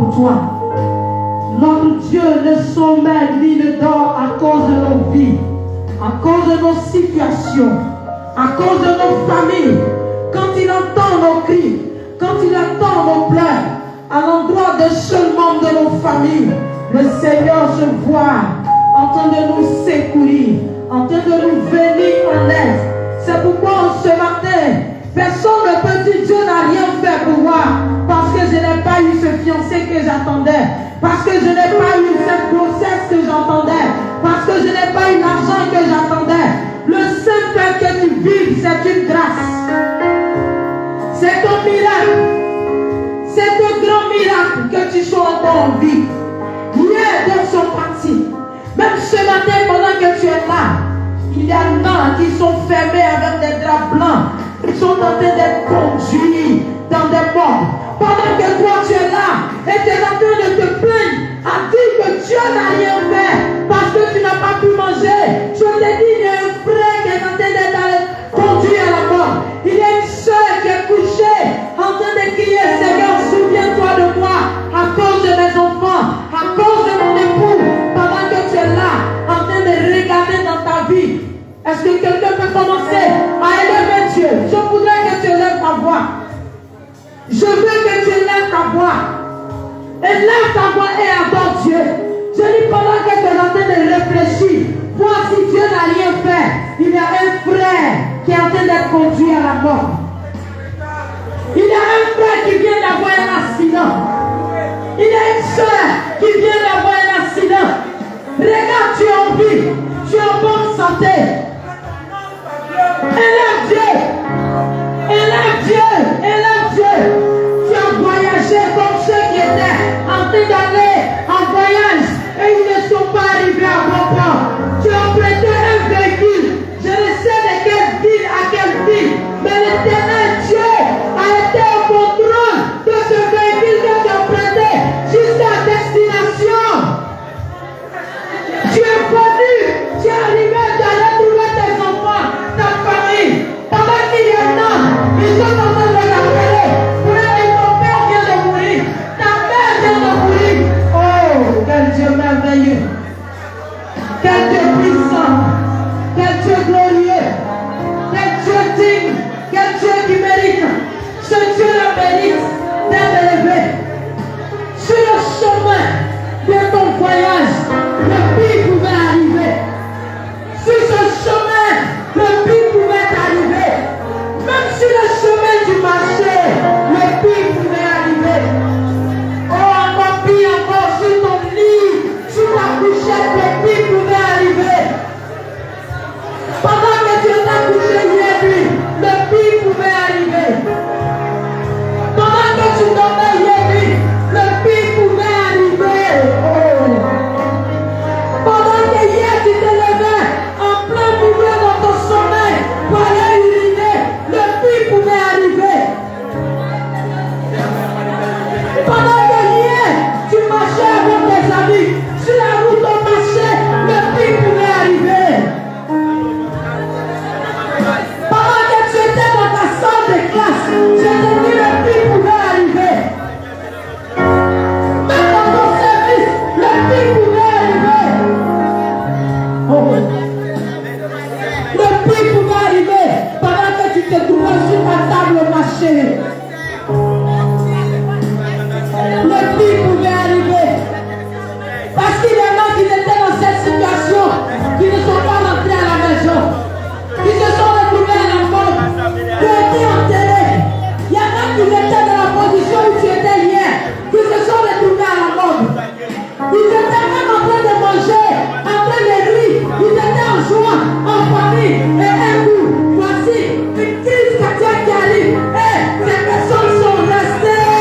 pour toi. Notre Dieu ne sommeille ni ne dort à cause de nos vies, à cause de nos situations, à cause de nos familles. Quand il entend nos cris, quand il entend nos pleurs, à l'endroit d'un seul membre de nos familles, le Seigneur se voit en train de nous secourir, en train de nous venir en aide. C'est pourquoi ce matin, personne ne peut dire Dieu n'a rien fait pour moi, parce que je n'ai pas eu ce fiancé que j'attendais, parce que je n'ai pas eu cette grossesse que j'attendais, parce que je n'ai pas eu l'argent que j'attendais. Le seul fait que tu vives, c'est une grâce. C'est un miracle. C'est un grand miracle que tu sois encore en vie. Hier, d'autres sont partis. Même ce matin, pendant que tu es là, il y a des gens qui sont fermés avec des draps blancs. Ils sont en train d'être conduits dans des morts. Pendant que toi, tu es là et tu es en train de te plaindre, à dire que Dieu n'a rien fait parce que tu n'as pas pu manger. Je te dis, il y a un frère qui est en train d'être conduit à la mort. Il y a une soeur qui est couchée en train de crier, Seigneur, souviens-toi de moi à cause de mes enfants, à cause de mon époux. Pendant que tu es là, en train de regarder dans ta vie, est-ce que quelqu'un peut commencer à élever Dieu? Je voudrais que tu élèves ta voix. Je veux que tu élèves ta voix. Élève ta voix et adore Dieu. Je dis pendant que tu es en train de réfléchir, voir si Dieu n'a rien fait. Il y a un frère qui est en train d'être conduit à la mort. Il y a un frère qui vient d'avoir un accident. Il y a une soeur qui vient d'avoir un accident. Regarde, tu es en vie. Tu es en bonne santé. Élève Dieu. Élève Dieu. Élève Dieu. Tu as voyagé comme ceux qui étaient en train d'aller en voyage et ils ne sont pas arrivés à bon port. Tu as prêté un véhicule. Je ne sais de quelle ville à quelle ville, mais l'Éternel Dieu a été au contrôle de ce véhicule que tu as prêté jusqu'à destination. Tu es venu, tu es arrivé, tu allais trouver tes enfants, ta famille. Pendant qu'il y en a, ils sont en train de l'appeler. Frère, ton père vient de mourir, ta mère vient de mourir. Oh, quel Dieu merveilleux, quel Dieu puissant, quel Dieu glorieux, quel Dieu digne, quel Dieu qui mérite. Ce Dieu le mérite d'être élevé. Sur le chemin de ton voyage, le pire pouvait arriver. Sur ce chemin, le pire pouvait arriver. Même sur le chemin du marché, le pire pouvait arriver. Oh, encore pire, encore sur ton lit, sur ta couchette, le pire pouvait arriver. Pendant que tu étais couché hier nuit, le pire pouvait arriver. Pendant que tu dormais hier nuit, le pire pouvait arriver. Oh. Pendant que hier tu te levais en plein milieu dans ton sommeil pour aller uriner, le pire pouvait arriver. Pendant que hier tu marchais avec tes amis, sur la route au marché, le pire pouvait arriver. Pendant que tu étais dans ta salle de classe, je te dis le pire pouvait arriver. Même dans ton service, le pire pouvait arriver. Oh. Le pire pouvait arriver pendant que tu te trouvais sur ta table au marché. Le pire pouvait arriver. Parce qu'il y en a qui étaient dans cette situation, qui ne sont pas rentrés à la maison, qui se sont retrouvés à la mort, qui ont été enterrés. Il y en a qui étaient dans la position où tu étais hier, qui se sont retrouvés à la mort. Ils étaient même en train de manger, en train de rire, ils étaient en joie, en famille. Et un coup, voici une crise cardiaque qui arrive. Et ces personnes sont restées.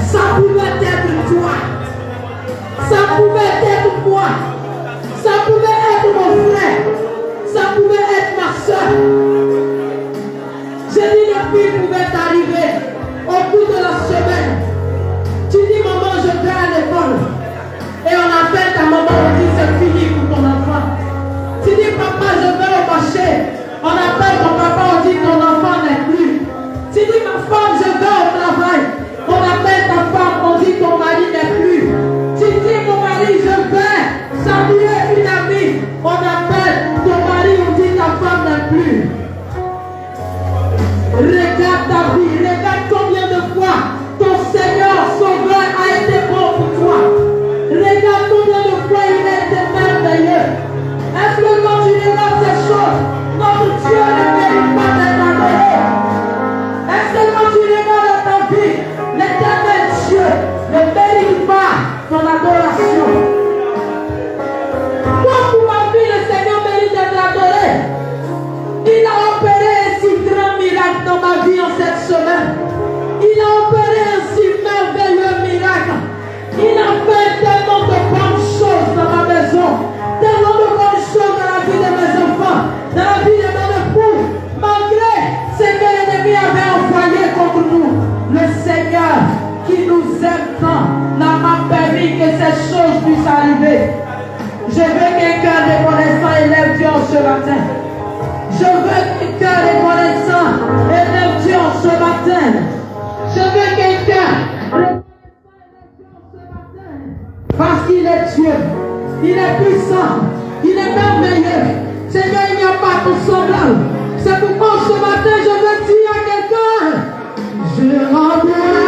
Ça pouvait être toi. Ça pouvait être moi. Ça pouvait être mon frère. Ça pouvait être ma soeur. J'ai dit le pire pouvait arriver au bout de la semaine. Tu dis maman je vais à l'école. Et on appelle ta maman, on dit c'est fini pour ton enfant. Tu dis papa je vais au marché. On appelle ton papa, on dit ton enfant n'est plus. Tu dis ma femme je vais au travail. matin. Je veux quelqu'un reconnaissant et même Dieu ce matin. Je veux quelqu'un parce qu'il est Dieu, il est puissant, il est merveilleux. Seigneur, il n'y a pas de semblable. C'est pourquoi ce matin, je veux dire à quelqu'un, je rends gloire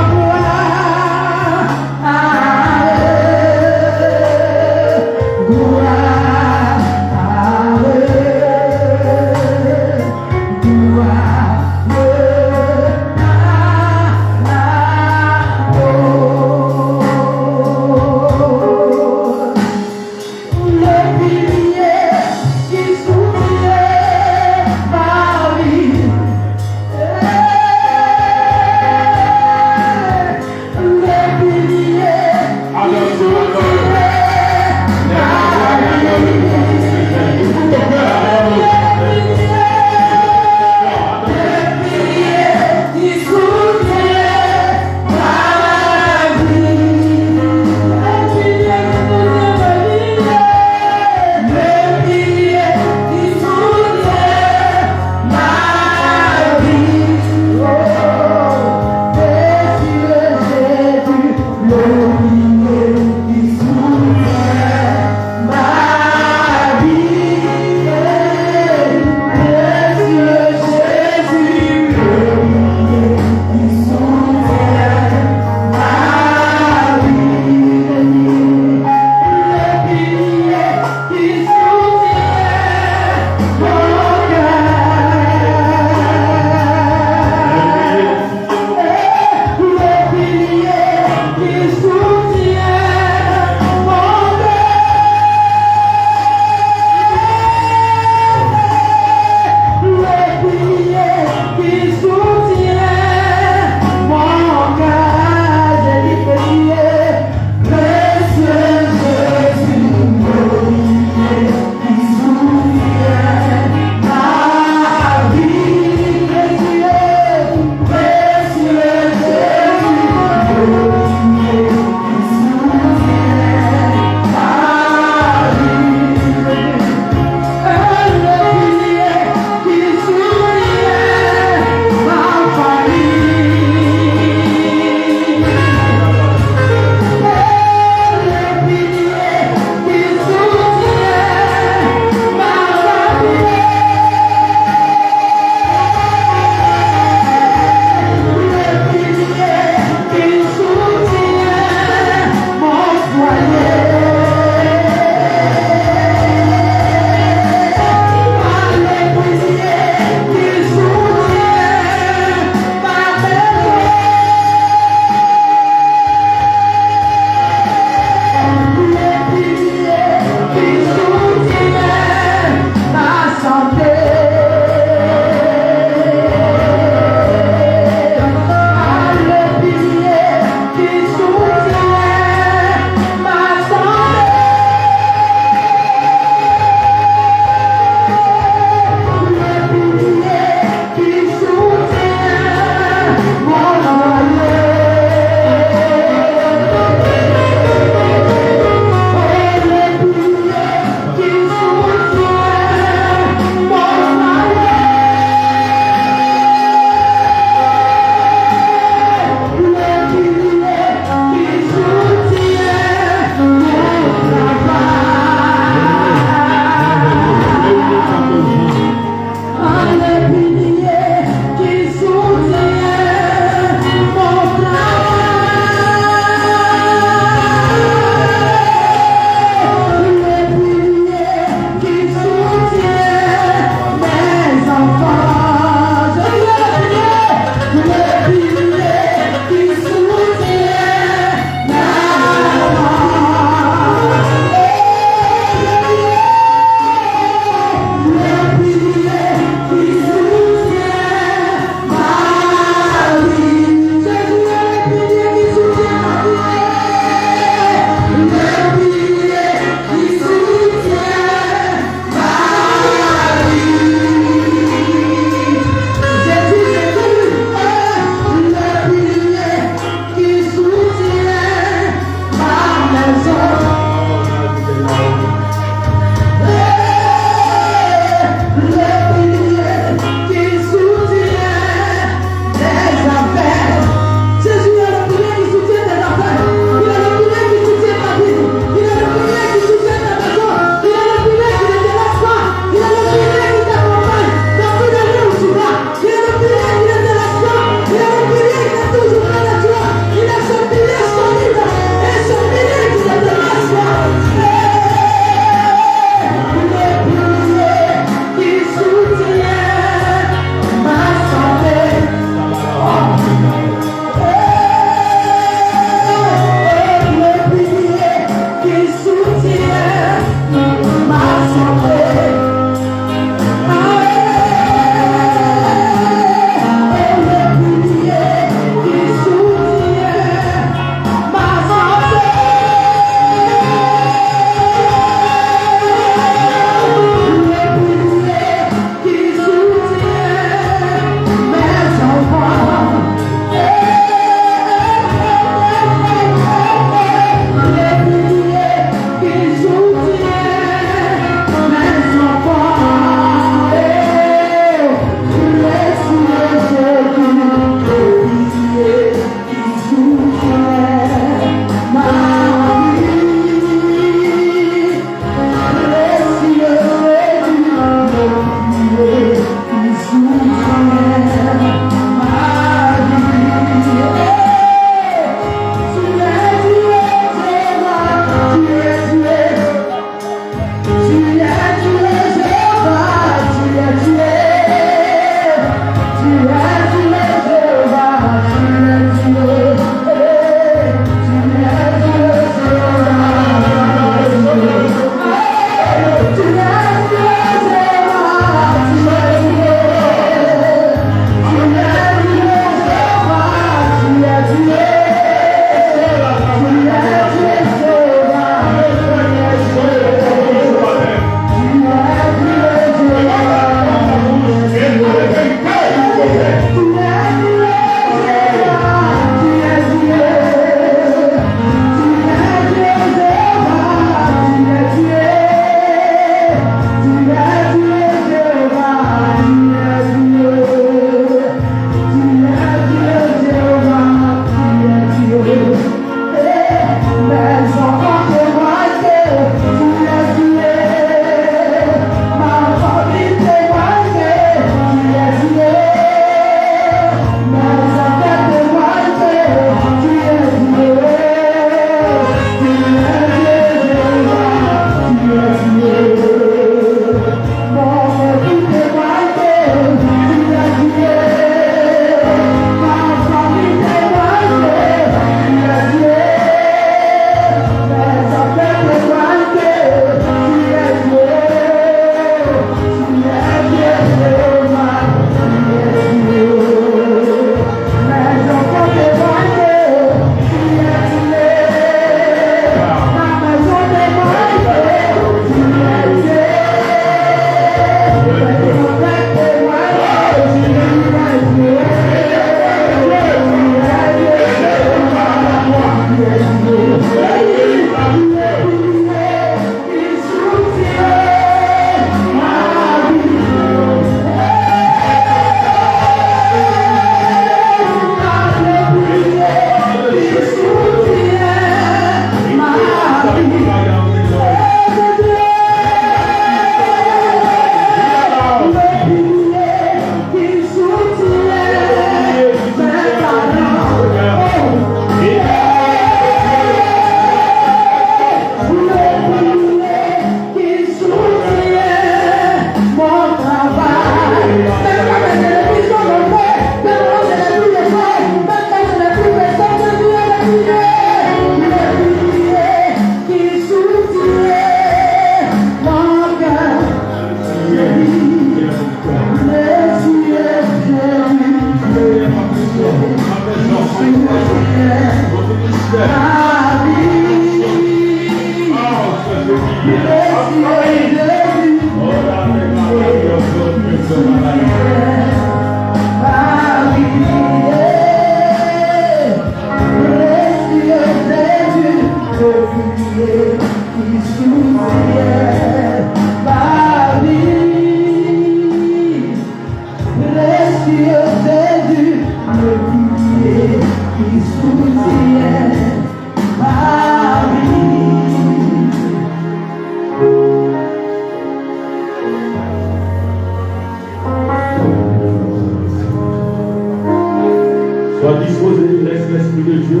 Sois disposé, laisse l'Esprit de Dieu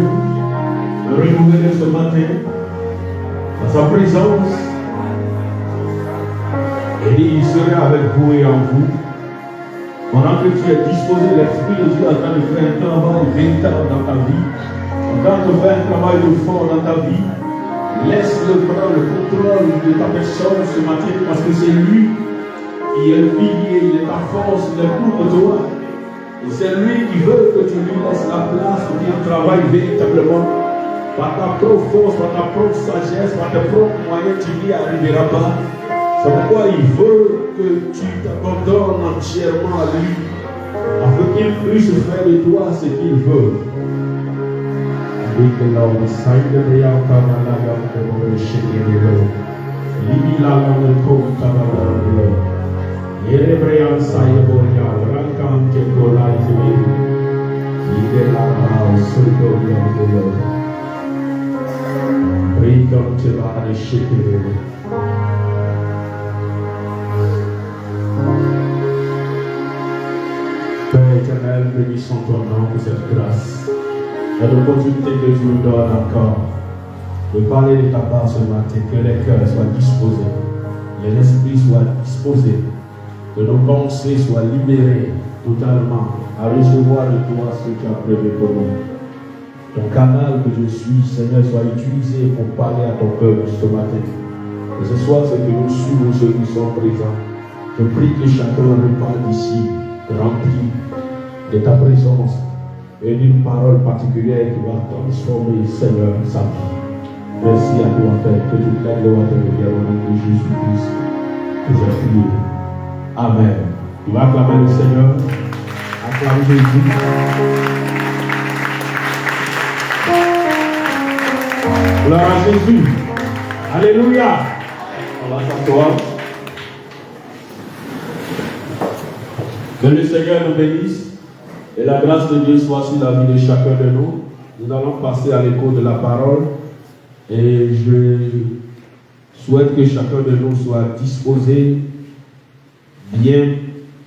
renouveler ce matin dans sa présence. Et il sera avec vous et en vous. Pendant que tu es disposé, l'Esprit de Dieu est en train de faire un travail véritable dans ta vie, en train de faire un travail de fort dans ta vie. Laisse-le prendre le contrôle de ta personne ce matin, parce que c'est lui qui est le pilier, il est ta force, il est tout de toi. Et c'est lui qui veut que tu lui laisses la place pour qu'il travaille véritablement. Par ta propre force, par ta propre sagesse, par tes propres moyens, tu n'y arriveras pas. C'est pourquoi il veut que tu t'abandonnes entièrement à lui, afin qu'il puisse faire de toi ce qu'il veut. Père éternel, bénissons ton nom pour cette grâce. Et l'opportunité que tu nous donnes encore de parler de ta part ce matin, que les cœurs soient disposés, les esprits soient disposés, que nos pensées soient libérées totalement à recevoir de toi ce que tu as prévu pour nous. Ton canal que je suis, Seigneur, soit utilisé pour parler à ton peuple ce matin. Que ce soit ce que nous suivons, ceux qui sont présents. Je prie que chacun repart d'ici, rempli de ta présence et d'une parole particulière qui va transformer, Seigneur, sa vie. Merci à toi, Père, que toute la gloire te revienne au nom de Jésus-Christ. Que j'ai prié. Amen. Tu vas acclamer le Seigneur. Acclame Jésus. Gloire à Jésus. Alléluia. On va s'asseoir. Que le Seigneur nous bénisse et la grâce de Dieu soit sur la vie de chacun de nous. Nous allons passer à l'écoute de la parole et je souhaite que chacun de nous soit disposé, bien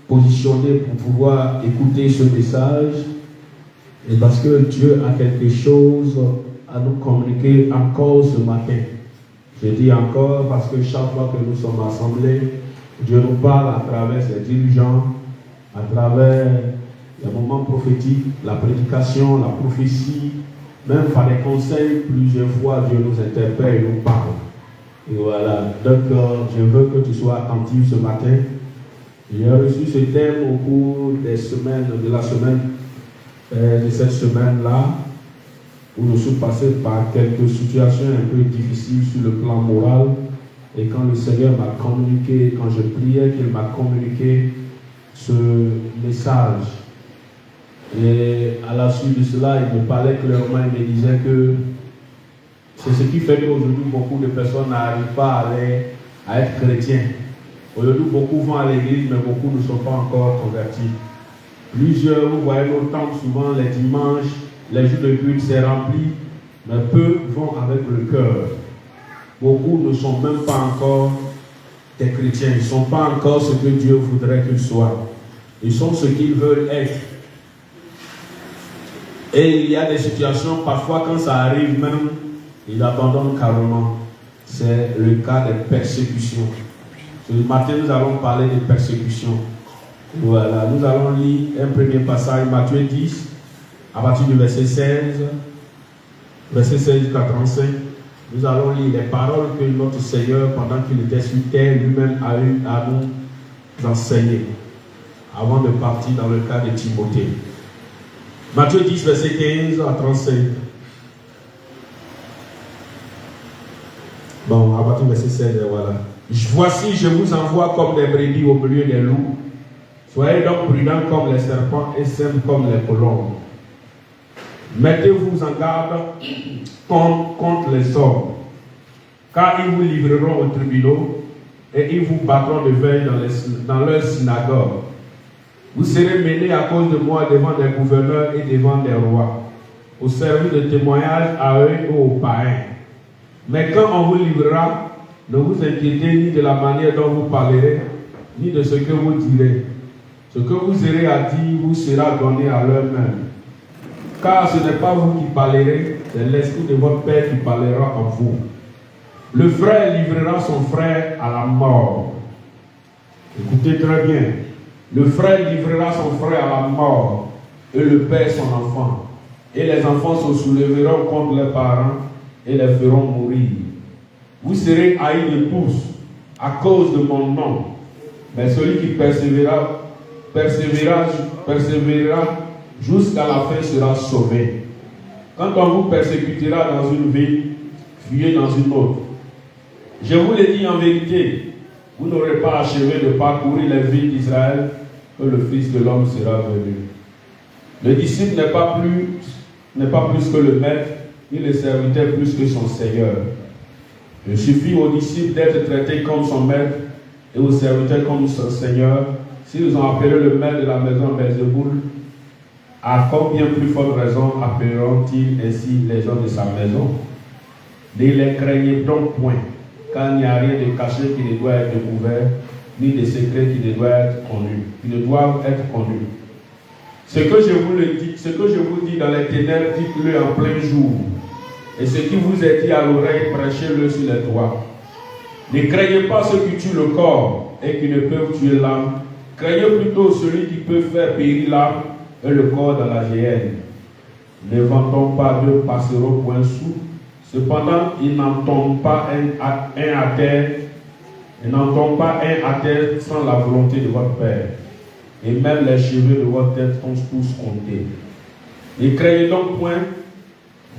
positionné pour pouvoir écouter ce message. Et parce que Dieu a quelque chose à nous communiquer encore ce matin. Je dis encore parce que chaque fois que nous sommes assemblés, Dieu nous parle à travers ses dirigeants, à travers les moments prophétiques, la prédication, la prophétie, même par les conseils, plusieurs fois Dieu nous interpelle et nous parle. Et voilà, donc je veux que tu sois attentif ce matin. J'ai reçu ce thème au cours des semaines, de cette semaine-là, où je suis passé par quelques situations un peu difficiles sur le plan moral. Et quand le Seigneur m'a communiqué, quand je priais qu'il m'a communiqué ce message, et à la suite de cela, il me parlait clairement, il me disait que c'est ce qui fait qu'aujourd'hui beaucoup de personnes n'arrivent pas à être chrétiens. Aujourd'hui, beaucoup vont à l'église, mais beaucoup ne sont pas encore convertis. Plusieurs, vous voyez nos temples souvent les dimanches, les jours de culte, c'est rempli, mais peu vont avec le cœur. Beaucoup ne sont même pas encore des chrétiens, ils ne sont pas encore ce que Dieu voudrait qu'ils soient. Ils sont ce qu'ils veulent être. Et il y a des situations, parfois quand ça arrive même, ils abandonnent carrément. C'est le cas des persécutions. Ce matin, nous allons parler des persécutions. Voilà, nous allons lire un premier passage, Matthieu 10, à partir du verset 16 jusqu'à 35. Nous allons lire les paroles que notre Seigneur, pendant qu'il était sur terre, lui-même a eu à nous enseigner, avant de partir dans le cas de Timothée. Matthieu 10, verset 15 à 35. Bon, à partir du verset 16, voilà. Voici, je vous envoie comme des brebis au milieu des loups. Soyez donc prudents comme les serpents et simples comme les colombes. Mettez-vous en garde contre les hommes, car ils vous livreront aux tribunaux et ils vous battront de veille dans leurs synagogues. Vous serez menés à cause de moi devant des gouverneurs et devant des rois, au service de témoignage à eux et aux païens. Mais quand on vous livrera, ne vous inquiétez ni de la manière dont vous parlerez, ni de ce que vous direz. Ce que vous aurez à dire vous sera donné à l'heure même. Car ce n'est pas vous qui parlerez, c'est l'Esprit de votre Père qui parlera en vous. Le frère livrera son frère à la mort. Écoutez très bien. Le frère livrera son frère à la mort, et le père son enfant. Et les enfants se soulèveront contre leurs parents et les feront mourir. Vous serez haïs de tous à cause de mon nom. Mais celui qui persévérera jusqu'à la fin sera sauvé. Quand on vous persécutera dans une ville, fuyez dans une autre. Je vous l'ai dit en vérité, vous n'aurez pas achevé de parcourir les villes d'Israël que le Fils de l'homme sera venu. Le disciple n'est pas plus que le maître, ni le serviteur plus que son Seigneur. Il suffit au disciple d'être traité comme son maître et au serviteur comme son Seigneur. S'ils ont appelé le maître de la maison Belzéboul, à combien plus forte raison appelleront-ils ainsi les gens de sa maison? Ne les craignez donc point, car il n'y a rien de caché qui ne doit être découvert, ni de secret qui ne doit être connu, qui ne doivent être connus. Ce que je vous dis dans les ténèbres, dites-le en plein jour. Et ce qui vous est dit à l'oreille, prêchez-le sur les toits. Ne craignez pas ceux qui tuent le corps et qui ne peuvent tuer l'âme, Craignez plutôt celui qui peut faire périr l'âme et le corps dans la géhenne. Ne vantons pas deux passereaux pour un sou. Cependant, il n'en tombe pas un à terre. Il n'en tombe pas un à terre sans la volonté de votre Père. Et même les cheveux de votre tête sont tous comptés. Ne craignez donc point,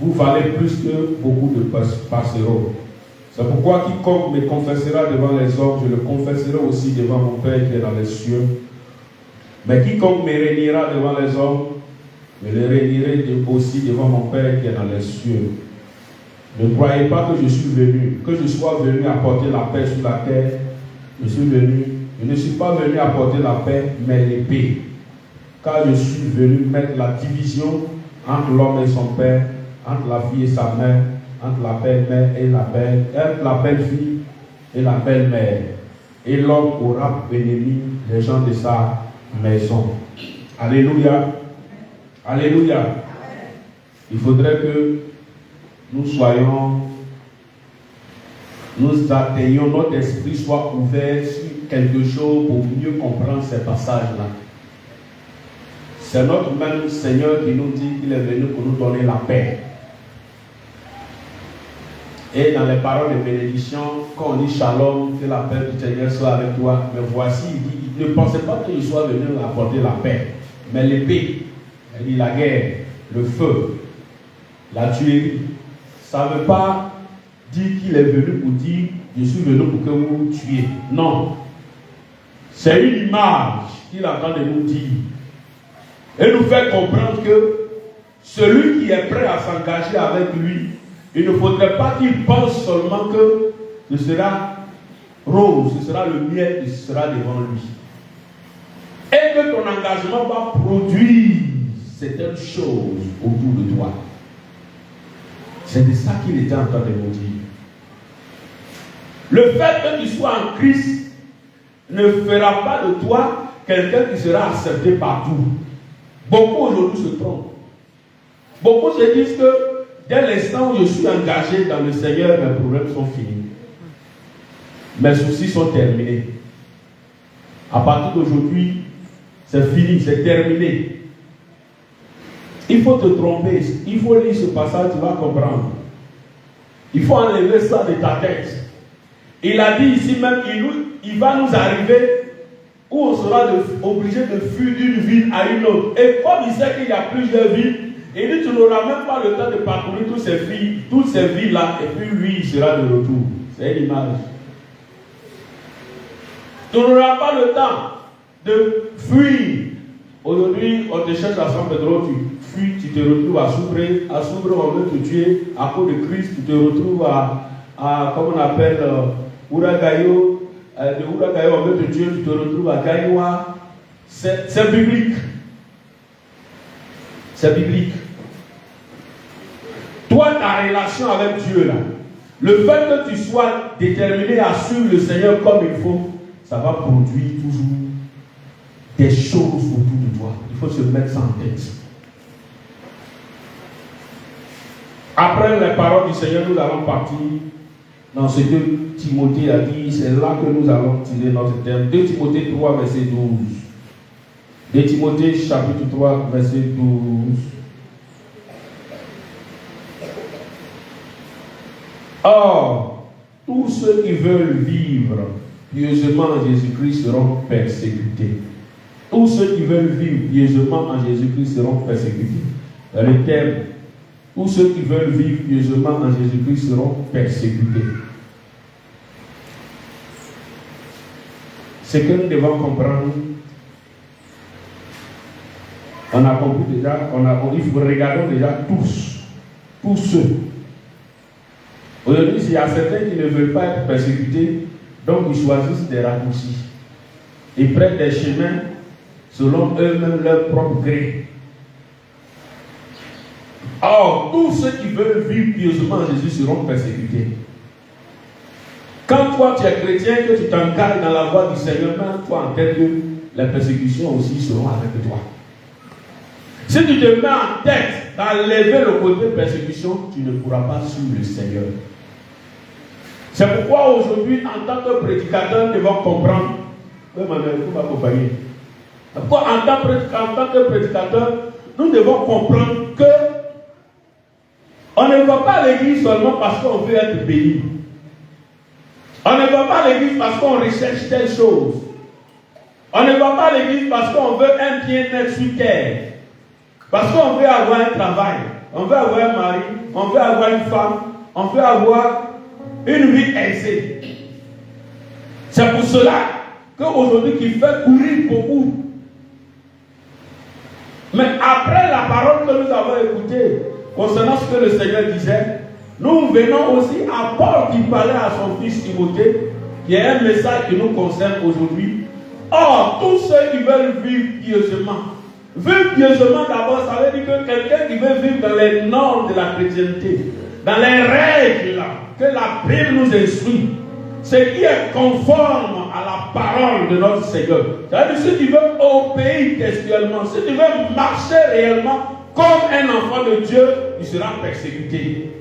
vous valez plus que beaucoup de passereaux. C'est pourquoi quiconque me confessera devant les hommes, je le confesserai aussi devant mon Père qui est dans les cieux. Mais quiconque me réunira devant les hommes, je le réunirai aussi devant mon Père qui est dans les cieux. Ne croyez pas que je sois venu apporter la paix sur la terre. Je ne suis pas venu apporter la paix, mais l'épée. Car je suis venu mettre la division entre l'homme et son père, entre la fille et sa mère, entre la belle-mère et entre la belle-fille et la belle-mère. Et l'homme aura pour ennemi les gens de sa maison. Alléluia. Alléluia. Il faudrait que nous atteignions, notre esprit soit ouvert sur quelque chose pour mieux comprendre ces passages-là. C'est notre même Seigneur qui nous dit qu'il est venu pour nous donner la paix. Et dans les paroles de bénédiction, quand on dit shalom, que la paix du Seigneur soit avec toi, mais voici, il dit, ne pensez pas qu'il soit venu apporter la paix, mais l'épée, il dit la guerre, le feu, la tuerie. Ça ne veut pas dire qu'il est venu pour dire, je suis venu pour que vous vous tuiez. Non. C'est une image qu'il attend de nous dire. Et nous faire comprendre que celui qui est prêt à s'engager avec lui, il ne faudrait pas qu'il pense seulement que ce sera rose, ce sera le miel qui sera devant lui. Et que ton engagement va produire certaines choses autour de toi. C'est de ça qu'il était en train de nous dire. Le fait que tu sois en Christ ne fera pas de toi quelqu'un qui sera accepté partout. Beaucoup aujourd'hui se trompent. Beaucoup se disent que dès l'instant où je suis engagé dans le Seigneur, mes problèmes sont finis. Mes soucis sont terminés. À partir d'aujourd'hui, c'est fini, c'est terminé. Il faut te tromper. Il faut lire ce passage, tu vas comprendre. Il faut enlever ça de ta tête. Il a dit ici même, il va nous arriver où on sera obligé de fuir d'une ville à une autre. Et comme il sait qu'il y a plusieurs villes, il dit tu n'auras même pas le temps de parcourir toutes ces villes-là, et puis lui, il sera de retour. C'est une image. Tu n'auras pas le temps de fuir. Aujourd'hui, on te cherche à San Pedro, tu fuis, tu te retrouves à Soubre. À Soubre, on veut te tuer. À cause de Christ, tu te retrouves à comment on appelle, Uragayo. De Uragayo, on veut te tuer, tu te retrouves à Gaïwa. C'est biblique. C'est biblique. Toi, ta relation avec Dieu, là, le fait que tu sois déterminé à suivre le Seigneur comme il faut, ça va produire toujours des choses autour de toi. Il faut se mettre ça en tête. Après les paroles du Seigneur, nous allons partir dans ce que Timothée a dit. C'est là que nous allons tirer notre thème. 2 Timothée 3, verset 12. 2 Timothée chapitre 3, verset 12. Or, tous ceux qui veulent vivre pieusement en Jésus-Christ seront persécutés. Tous ceux qui veulent vivre pieusement en Jésus-Christ seront persécutés. Dans le terme, tous ceux qui veulent vivre pieusement en Jésus-Christ seront persécutés. Ce que nous devons comprendre, on a compris déjà, regardons déjà tous ceux. Aujourd'hui, s'il y a certains qui ne veulent pas être persécutés, donc ils choisissent des raccourcis. Ils prennent des chemins selon eux-mêmes leur propre gré. Or, tous ceux qui veulent vivre pieusement en Jésus seront persécutés. Quand toi tu es chrétien, que tu t'engages dans la voie du Seigneur, même toi en tête que les persécutions aussi seront avec toi. Si tu te mets en tête d'enlever le côté persécution, tu ne pourras pas suivre le Seigneur. C'est pourquoi aujourd'hui, en tant que prédicateur, nous devons comprendre. Oui, ma mère, il faut m'accompagner. Pourquoi en tant que prédicateur, nous devons comprendre que on ne va pas à l'église seulement parce qu'on veut être béni. On ne va pas à l'église parce qu'on recherche telle chose. On ne va pas à l'église parce qu'on veut un bien-être sur terre. Parce qu'on veut avoir un travail. On veut avoir un mari. On veut avoir une femme. On veut avoir une vie aisée. C'est pour cela qu'aujourd'hui, qui fait courir beaucoup. Mais après la parole que nous avons écoutée, concernant ce que le Seigneur disait, nous venons aussi à Paul qui parlait à son fils Timothée, qui est un message qui nous concerne aujourd'hui. Or, tous ceux qui veulent vivre pieusement d'abord, ça veut dire que quelqu'un qui veut vivre dans les normes de la chrétienté, dans les règles que la Bible nous instruit, ce qui est conforme à la parole de notre Seigneur. C'est-à-dire, si tu veux obéir textuellement, si tu veux marcher réellement comme un enfant de Dieu, il sera persécuté.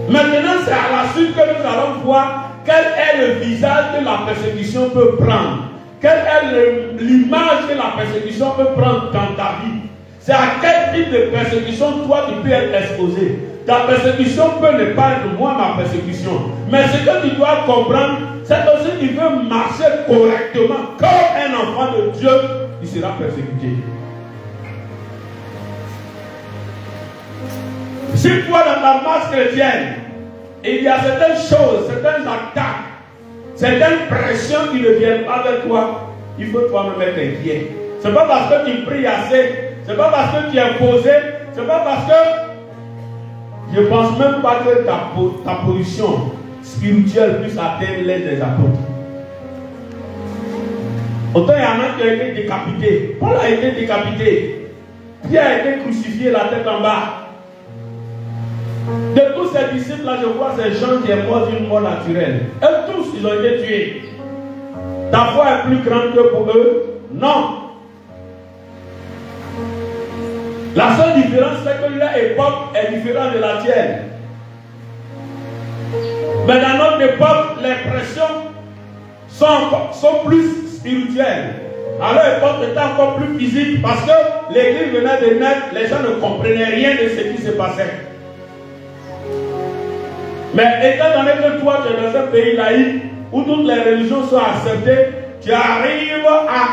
Maintenant, c'est à la suite que nous allons voir quel est le visage que la persécution peut prendre. Quelle est l'image que la persécution peut prendre dans ta vie. C'est à quel type de persécution toi tu peux être exposé. Ta persécution peut ne pas être moi ma persécution. Mais ce que tu dois comprendre, c'est que si tu veux marcher correctement comme un enfant de Dieu, il sera persécuté. Si toi dans ta marche chrétienne, il y a certaines choses, certaines attaques, certaines pressions qui ne viennent pas de toi, il faut toi-même être inquiet. Ce n'est pas parce que tu pries assez, ce n'est pas parce que tu es posé, ce n'est pas parce que je ne pense même pas que ta position spirituelle puisse atteindre l'aide des apôtres. Autant il y en a qui ont été décapités. Paul a été décapité. Pierre a été crucifié la tête en bas. De tous ces disciples-là, je vois ces gens qui sont morts d'une mort naturelle. Eux tous, ils ont été tués. Ta foi est plus grande que pour eux? Non. La seule différence, c'est que leur époque est différente de la tienne. Mais dans notre époque, les pressions sont plus spirituelles. À leur époque, c'était encore plus physique parce que l'église venait de naître, les gens ne comprenaient rien de ce qui se passait. Mais étant donné que toi, tu es dans un pays laïque où toutes les religions sont acceptées, tu arrives à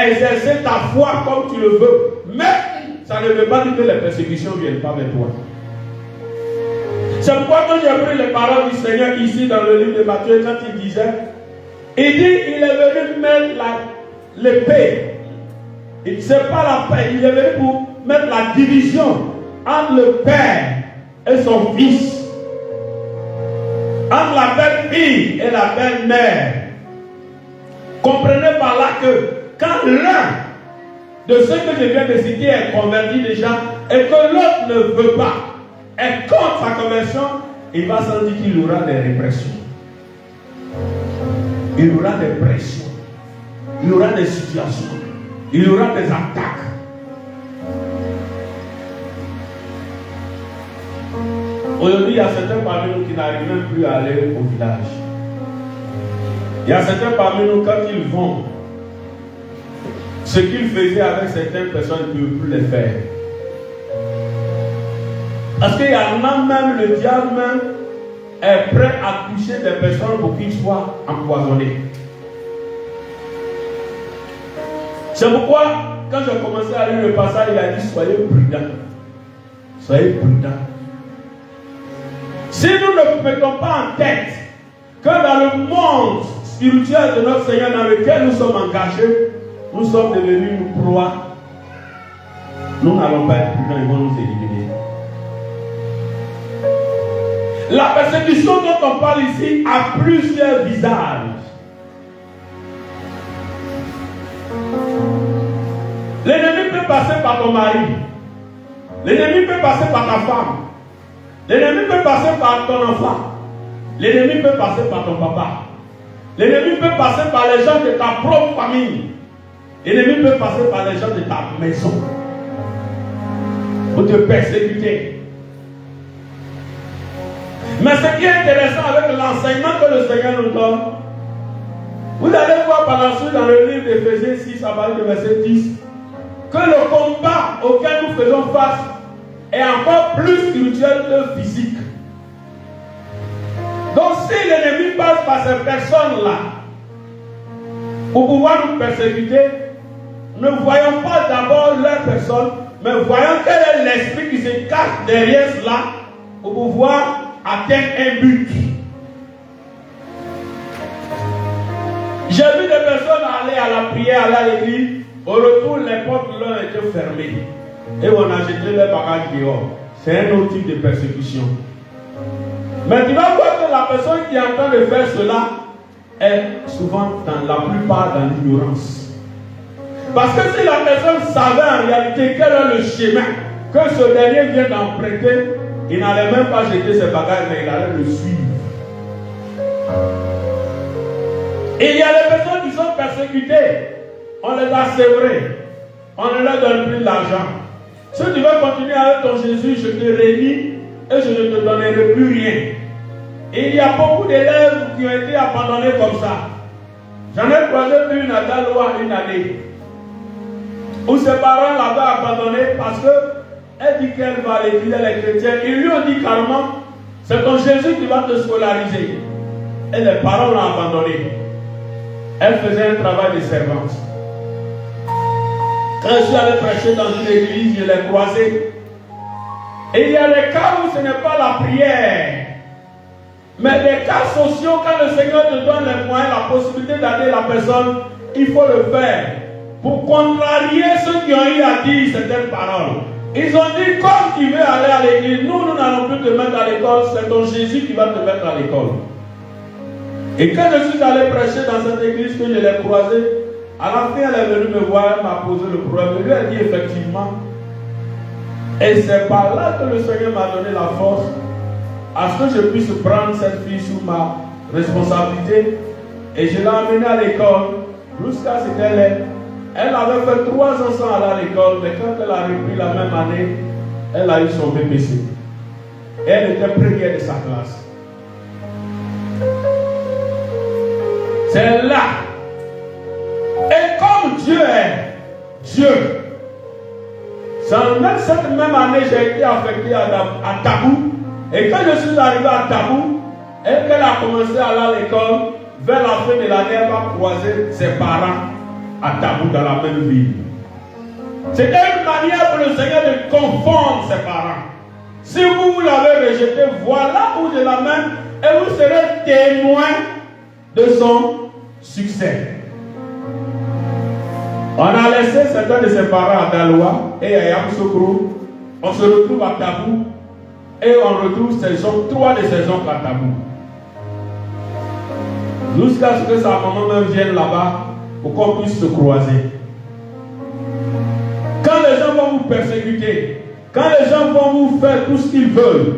exercer ta foi comme tu le veux. Mais ça ne veut pas dire que les persécutions ne viennent pas vers toi. C'est pourquoi quand j'ai pris les paroles du Seigneur ici dans le livre de Matthieu, quand il disait, il dit, il est venu mettre l'épée. C'est pas la paix, il est venu pour mettre la division entre le Père et son Fils. Entre la belle-fille et la belle-mère. Comprenez par là que quand l'un de ceux que je viens de citer est converti déjà et que l'autre ne veut pas, est contre sa conversion, il va sentir qu'il aura des répressions. Il aura des pressions. Il aura des situations. Il aura des attaques. Aujourd'hui, il y a certains parmi nous qui n'arrivent même plus à aller au village. Il y a certains parmi nous, quand ils vont, ce qu'ils faisaient avec certaines personnes, ils ne peuvent plus les faire. Parce qu'il y en a même, le diable même est prêt à toucher des personnes pour qu'ils soient empoisonnés. C'est pourquoi, quand j'ai commencé à lire le passage, il a dit, soyez prudents. Soyez prudents. Si nous ne mettons pas en tête que dans le monde spirituel de notre Seigneur dans lequel nous sommes engagés, nous sommes devenus une proie, nous n'allons pas être prudents, ils vont nous éliminer. La persécution dont on parle ici a plusieurs visages. L'ennemi peut passer par ton mari. L'ennemi peut passer par ta femme. L'ennemi peut passer par ton enfant. L'ennemi peut passer par ton papa. L'ennemi peut passer par les gens de ta propre famille. L'ennemi peut passer par les gens de ta maison pour te persécuter. Mais ce qui est intéressant avec l'enseignement que le Seigneur nous donne, Vous allez voir par la suite dans le livre d'Éphésiens 6 à partir du verset 10 que le combat auquel nous faisons face est encore plus spirituel que physique. Donc si l'ennemi passe par ces personnes-là pour pouvoir nous persécuter, ne voyons pas d'abord leur personne, mais voyons quel est l'esprit qui se cache derrière cela pour pouvoir atteindre un but. J'ai vu des personnes aller à la prière, aller à l'église, au retour les portes leur étaient fermées et on a jeté leurs bagages dehors. C'est un autre type de persécution. Mais tu vas voir que la personne qui est en train de faire cela est souvent dans la plupart dans l'ignorance. Parce que si la personne savait en réalité quel est le chemin que ce dernier vient d'emprunter, il n'allait même pas jeter ses bagages, mais il allait le suivre. Et il y a des personnes qui sont persécutées, on les a sévrées, on ne leur donne plus l'argent. Si tu veux continuer avec ton Jésus, je te réunis et je ne te donnerai plus rien. Et il y a beaucoup d'élèves qui ont été abandonnés comme ça. J'en ai croisé une à Galois une année, où ses parents l'avaient abandonnée parce qu'elle dit qu'elle va à l'église, elle est chrétienne. Ils lui ont dit carrément, c'est ton Jésus qui va te scolariser. Et les parents l'ont abandonnée. Elle faisait un travail de servante. Quand je suis allé prêcher dans une église, je l'ai croisée. Et il y a des cas où ce n'est pas la prière, mais des cas sociaux, quand le Seigneur te donne les moyens, la possibilité d'aider la personne, il faut le faire pour contrarier ceux qui ont eu à dire certaines paroles. Ils ont dit, comme tu veux aller à l'église, nous n'allons plus te mettre à l'école, c'est ton Jésus qui va te mettre à l'école. Et quand je suis allé prêcher dans cette église que je l'ai croisée, à la fin elle est venue me voir, elle m'a posé le problème. Je lui ai dit effectivement, et c'est par là que le Seigneur m'a donné la force à ce que je puisse prendre cette fille sous ma responsabilité. Et je l'ai amenée à l'école jusqu'à ce qu'elle ait. Elle avait fait 3 ans sans aller à l'école, mais quand elle a repris la même année, elle a eu son BPC. Et elle était première de sa classe. C'est là. Et comme Dieu est Dieu, dans cette même année, j'ai été affecté à Tabou. Et quand je suis arrivé à Tabou, et qu'elle a commencé à aller à l'école, vers la fin de l'année, elle va croiser ses parents à Tabou dans la même ville. C'était une manière pour le Seigneur de confondre ses parents. Si vous l'avez rejeté, voilà où je l'amène et vous serez témoin de son succès. On a laissé certains de ses parents à Daloa et à Yamoussoukro. On se retrouve à Tabou et on retrouve 3 de ses oncles à Tabou. Jusqu'à ce que sa maman même vienne là-bas pour qu'on puisse se croiser. Quand les gens vont vous persécuter, quand les gens vont vous faire tout ce qu'ils veulent,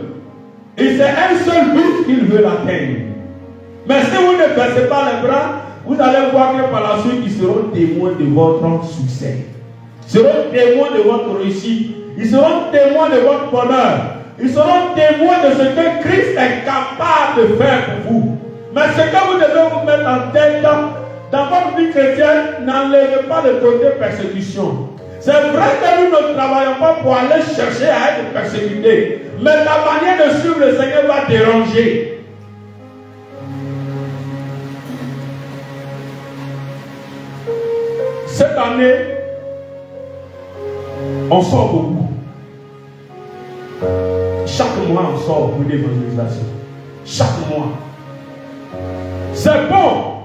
et c'est un seul but qu'ils veulent atteindre. Mais si vous ne baissez pas les bras, vous allez voir que par la suite, ils seront témoins de votre succès. Ils seront témoins de votre réussite. Ils seront témoins de votre bonheur. Ils seront témoins de ce que Christ est capable de faire pour vous. Mais ce que vous devez vous mettre en tête, dans votre vie chrétienne, n'enlevez pas le côté persécution. C'est vrai que nous ne travaillons pas pour aller chercher à être persécutés. Mais la manière de suivre le Seigneur va déranger. Cette année, on sort beaucoup. Chaque mois, on sort pour l'évangélisation. Chaque mois. C'est bon.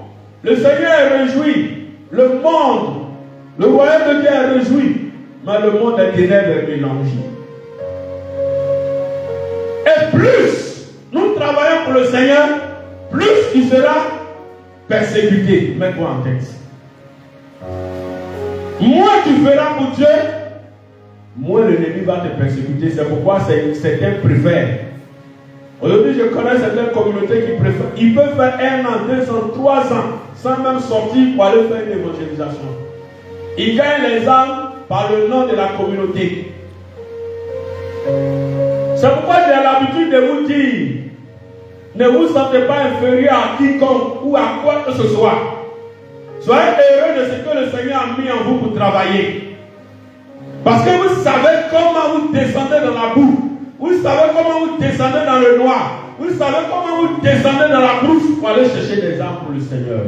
Le Seigneur est réjoui. Le monde, le royaume de Dieu est réjoui. Mais le monde des ténèbres est mélangé. Et plus nous travaillons pour le Seigneur, plus il sera persécuté. Mets-toi en tête. Moins tu feras pour Dieu, moins l'ennemi va te persécuter. C'est pourquoi certains préfèrent. Aujourd'hui, je connais certaines communautés qui préfèrent. Ils peuvent faire 1 an, 2 ans, 3 ans, sans même sortir pour aller faire une évangélisation. Ils gagnent les âmes par le nom de la communauté. C'est pourquoi j'ai l'habitude de vous dire, ne vous sentez pas inférieur à quiconque ou à quoi que ce soit. Soyez heureux de ce que le Seigneur a mis en vous pour travailler. Parce que vous savez comment vous descendez dans la boue. Vous savez comment vous descendez dans le noir. Vous savez comment vous descendez dans la brousse pour aller chercher des âmes pour le Seigneur.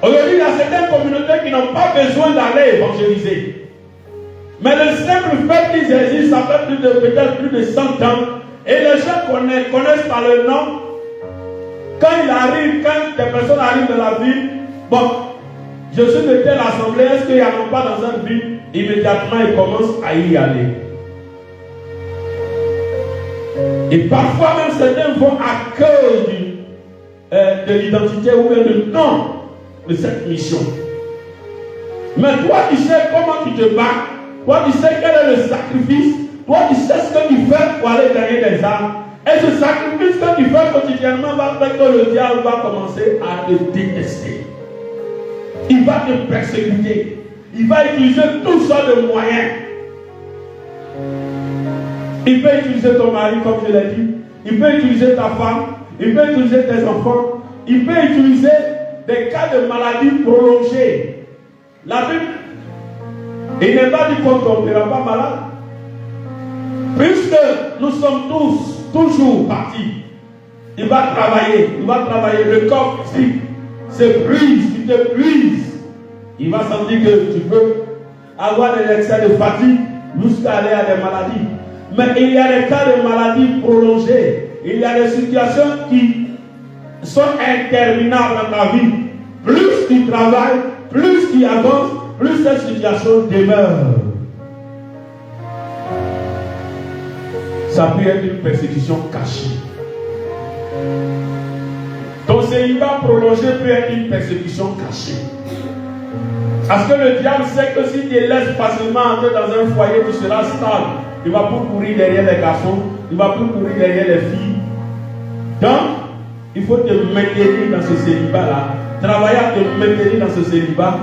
Aujourd'hui, il y a certaines communautés qui n'ont pas besoin d'aller évangéliser. Mais le simple fait qu'ils existent, ça fait peut-être plus de 100 ans. Et les gens connaissent par le nom. Quand des personnes arrivent dans la ville, bon, je suis de telle assemblée, est-ce qu'il n'y en a pas dans une ville? Immédiatement, ils commencent à y aller. Et parfois même certains vont à cause de l'identité ou bien du nom de cette mission. Mais toi tu sais comment tu te bats, toi tu sais quel est le sacrifice, toi tu sais ce que tu fais pour aller gagner des âmes. Et ce sacrifice que tu fais quotidiennement va faire que le diable va commencer à te détester. Il va te persécuter. Il va utiliser toutes sortes de moyens. Il peut utiliser ton mari, comme je l'ai dit. Il peut utiliser ta femme. Il peut utiliser tes enfants. Il peut utiliser des cas de maladie prolongée. La Bible, il n'est pas dit qu'on ne tombera pas malade. Puisque nous sommes tous toujours partis. Il va travailler. Le corps physique s'épuise, tu t'épuises. Il va sentir que tu peux avoir des excès de fatigue jusqu'à aller à des maladies. Mais il y a des cas de maladies prolongées. Il y a des situations qui sont interminables dans ta vie. Plus tu travailles, plus tu avances, plus cette situation demeure. Ça peut être une persécution cachée. Ton célibat prolongé peut être une persécution cachée. Parce que le diable sait que si tu laisses facilement entrer dans un foyer, tu seras stable. Il va plus courir derrière les garçons, il va plus courir derrière les filles. Donc, il faut te maintenir dans ce célibat-là. Travailler à te maintenir dans ce célibat,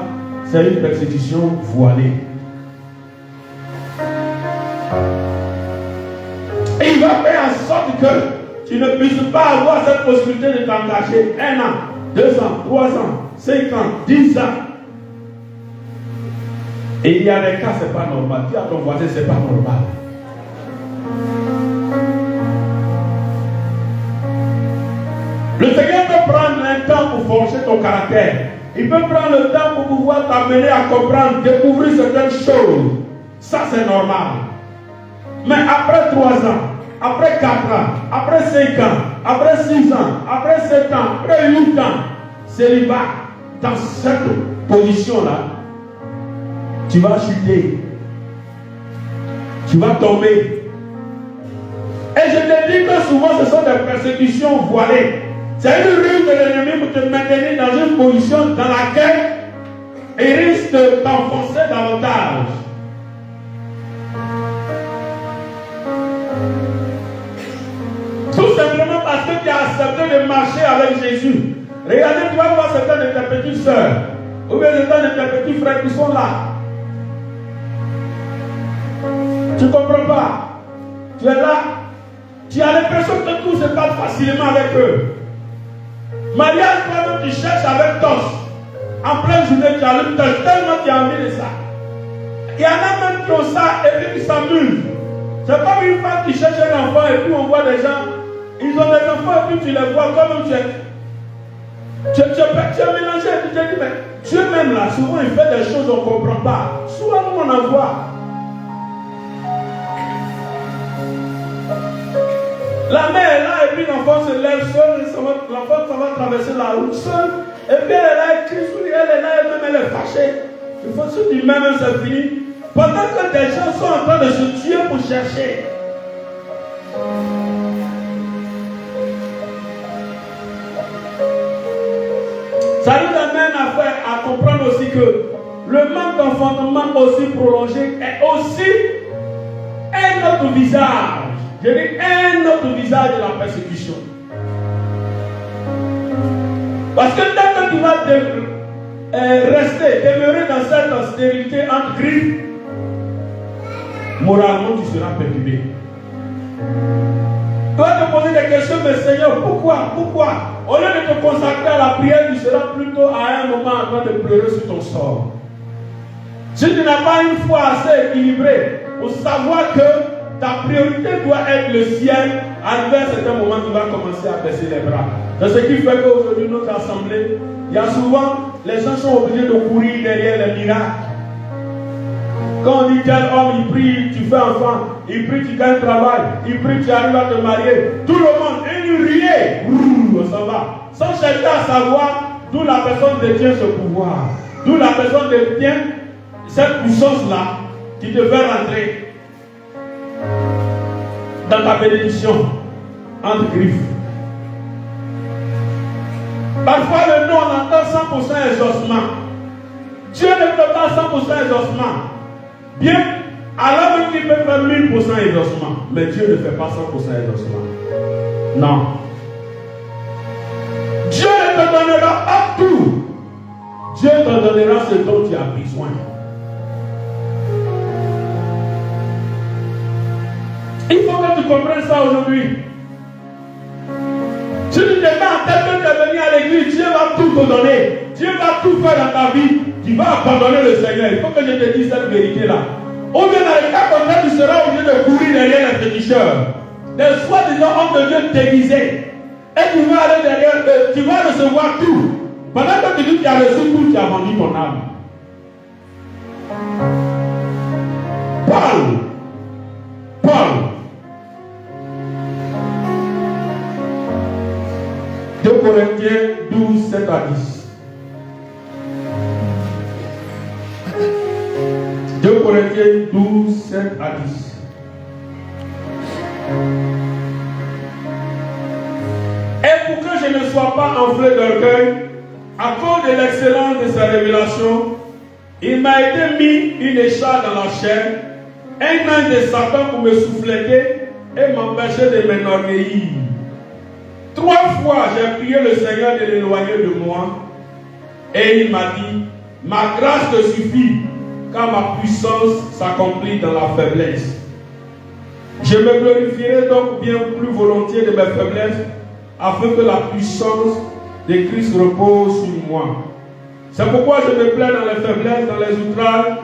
c'est une persécution voilée. Et il va faire en sorte que tu ne puisses pas avoir cette possibilité de t'engager 1 an, 2 ans, 3 ans, 5 ans, 10 ans. Et il y a des cas, ce n'est pas normal. Dis à ton voisin, ce n'est pas normal. Le Seigneur peut prendre un temps pour forger ton caractère. Il peut prendre le temps pour pouvoir t'amener à comprendre, découvrir certaines choses. Ça, c'est normal. Mais après 3 ans, après 4 ans, après 5 ans, après 6 ans, après 7 ans, après 8 ans, célibat, dans cette position-là, tu vas chuter. Tu vas tomber. Et je te dis que souvent ce sont des persécutions voilées. C'est une ruse de l'ennemi pour te maintenir dans une position dans laquelle il risque de t'enfoncer davantage. Tout simplement parce que tu as accepté de marcher avec Jésus. Regardez, tu vas voir certains de tes petites soeurs ou bien certains de tes petits frères qui sont là. Tu ne comprends pas. Tu es là. Tu as l'impression que tout se passe facilement avec eux. Mariage, toi-même, tu cherches avec Tos. En pleine journée, tu as le Tos. Tellement tu as envie de ça. Il y en a même qui ont ça et puis qui s'amusent. C'est comme une femme qui cherche un enfant et puis on voit des gens. Ils ont des enfants et puis tu les vois comme tu es. Tu es mélangé et puis tu te dis, mais Dieu même là, souvent il fait des choses qu'on ne comprend pas. Souvent nous on en voit. La mère est là et puis l'enfant se lève seul, l'enfant s'en va traverser la route seul. Et puis elle est là, elle est là, elle est fâchée. Il faut se dire même c'est fini. Pendant que des gens sont en train de se tuer pour chercher. Ça nous amène à comprendre aussi que le manque d'enfantement aussi prolongé est aussi un autre visage. Je dis un autre visage de la persécution. Parce que tant que tu vas demeurer dans cette stérilité entre griffes, moralement tu seras perturbé. Tu vas te poser des questions, mais Seigneur, pourquoi au lieu de te consacrer à la prière, tu seras plutôt à un moment en train de pleurer sur ton sort. Si tu n'as pas une foi assez équilibrée pour savoir que ta priorité doit être le ciel, arrivé à un certain moment, tu vas commencer à baisser les bras. C'est ce qui fait qu'aujourd'hui, notre assemblée, il y a souvent, les gens sont obligés de courir derrière les miracles. Quand on dit tel homme, il prie, tu fais enfant, il prie, tu gagnes travail, il prie, tu arrives à te marier. Tout le monde est riait, on s'en va. Sans chercher à savoir d'où la personne détient ce pouvoir, d'où la personne détient cette puissance-là qui te fait rentrer dans ta bénédiction entre griffes. Parfois, le nom, on entend 100% exaucement. Dieu ne fait pas 100% exaucement. Bien, alors même qu'il peut faire 1000% exaucement. Mais Dieu ne fait pas 100% exaucement. Non. Dieu ne te donnera pas tout. Dieu te donnera ce dont tu as besoin. Il faut que tu comprennes ça aujourd'hui. Si tu te mets en tête que tu es venu à l'église, Dieu va tout te donner. Dieu va tout faire dans ta vie. Tu vas abandonner le Seigneur. Il faut que je te dise cette vérité-là. Ou bien dans le cas contraire, tu seras obligé de courir derrière les féticheurs. Des soi-disant hommes de Dieu déguisés. Et tu vas aller derrière eux. Tu vas recevoir tout. Pendant que tu dis que tu as reçu tout, tu as vendu ton âme. Paul. 2 Corinthiens 12, 7 à 10. 2 Corinthiens 12, 7 à 10. Et pour que je ne sois pas enflé d'orgueil, à cause de l'excellence de sa révélation, il m'a été mis une écharpe dans la chair, un ange de Satan pour me souffleter et m'empêcher de m'enorgueillir. 3 fois, j'ai prié le Seigneur de l'éloigner de moi. Et il m'a dit, ma grâce te suffit, car ma puissance s'accomplit dans la faiblesse. Je me glorifierai donc bien plus volontiers de mes faiblesses, afin que la puissance de Christ repose sur moi. C'est pourquoi je me plais dans les faiblesses, dans les outrages,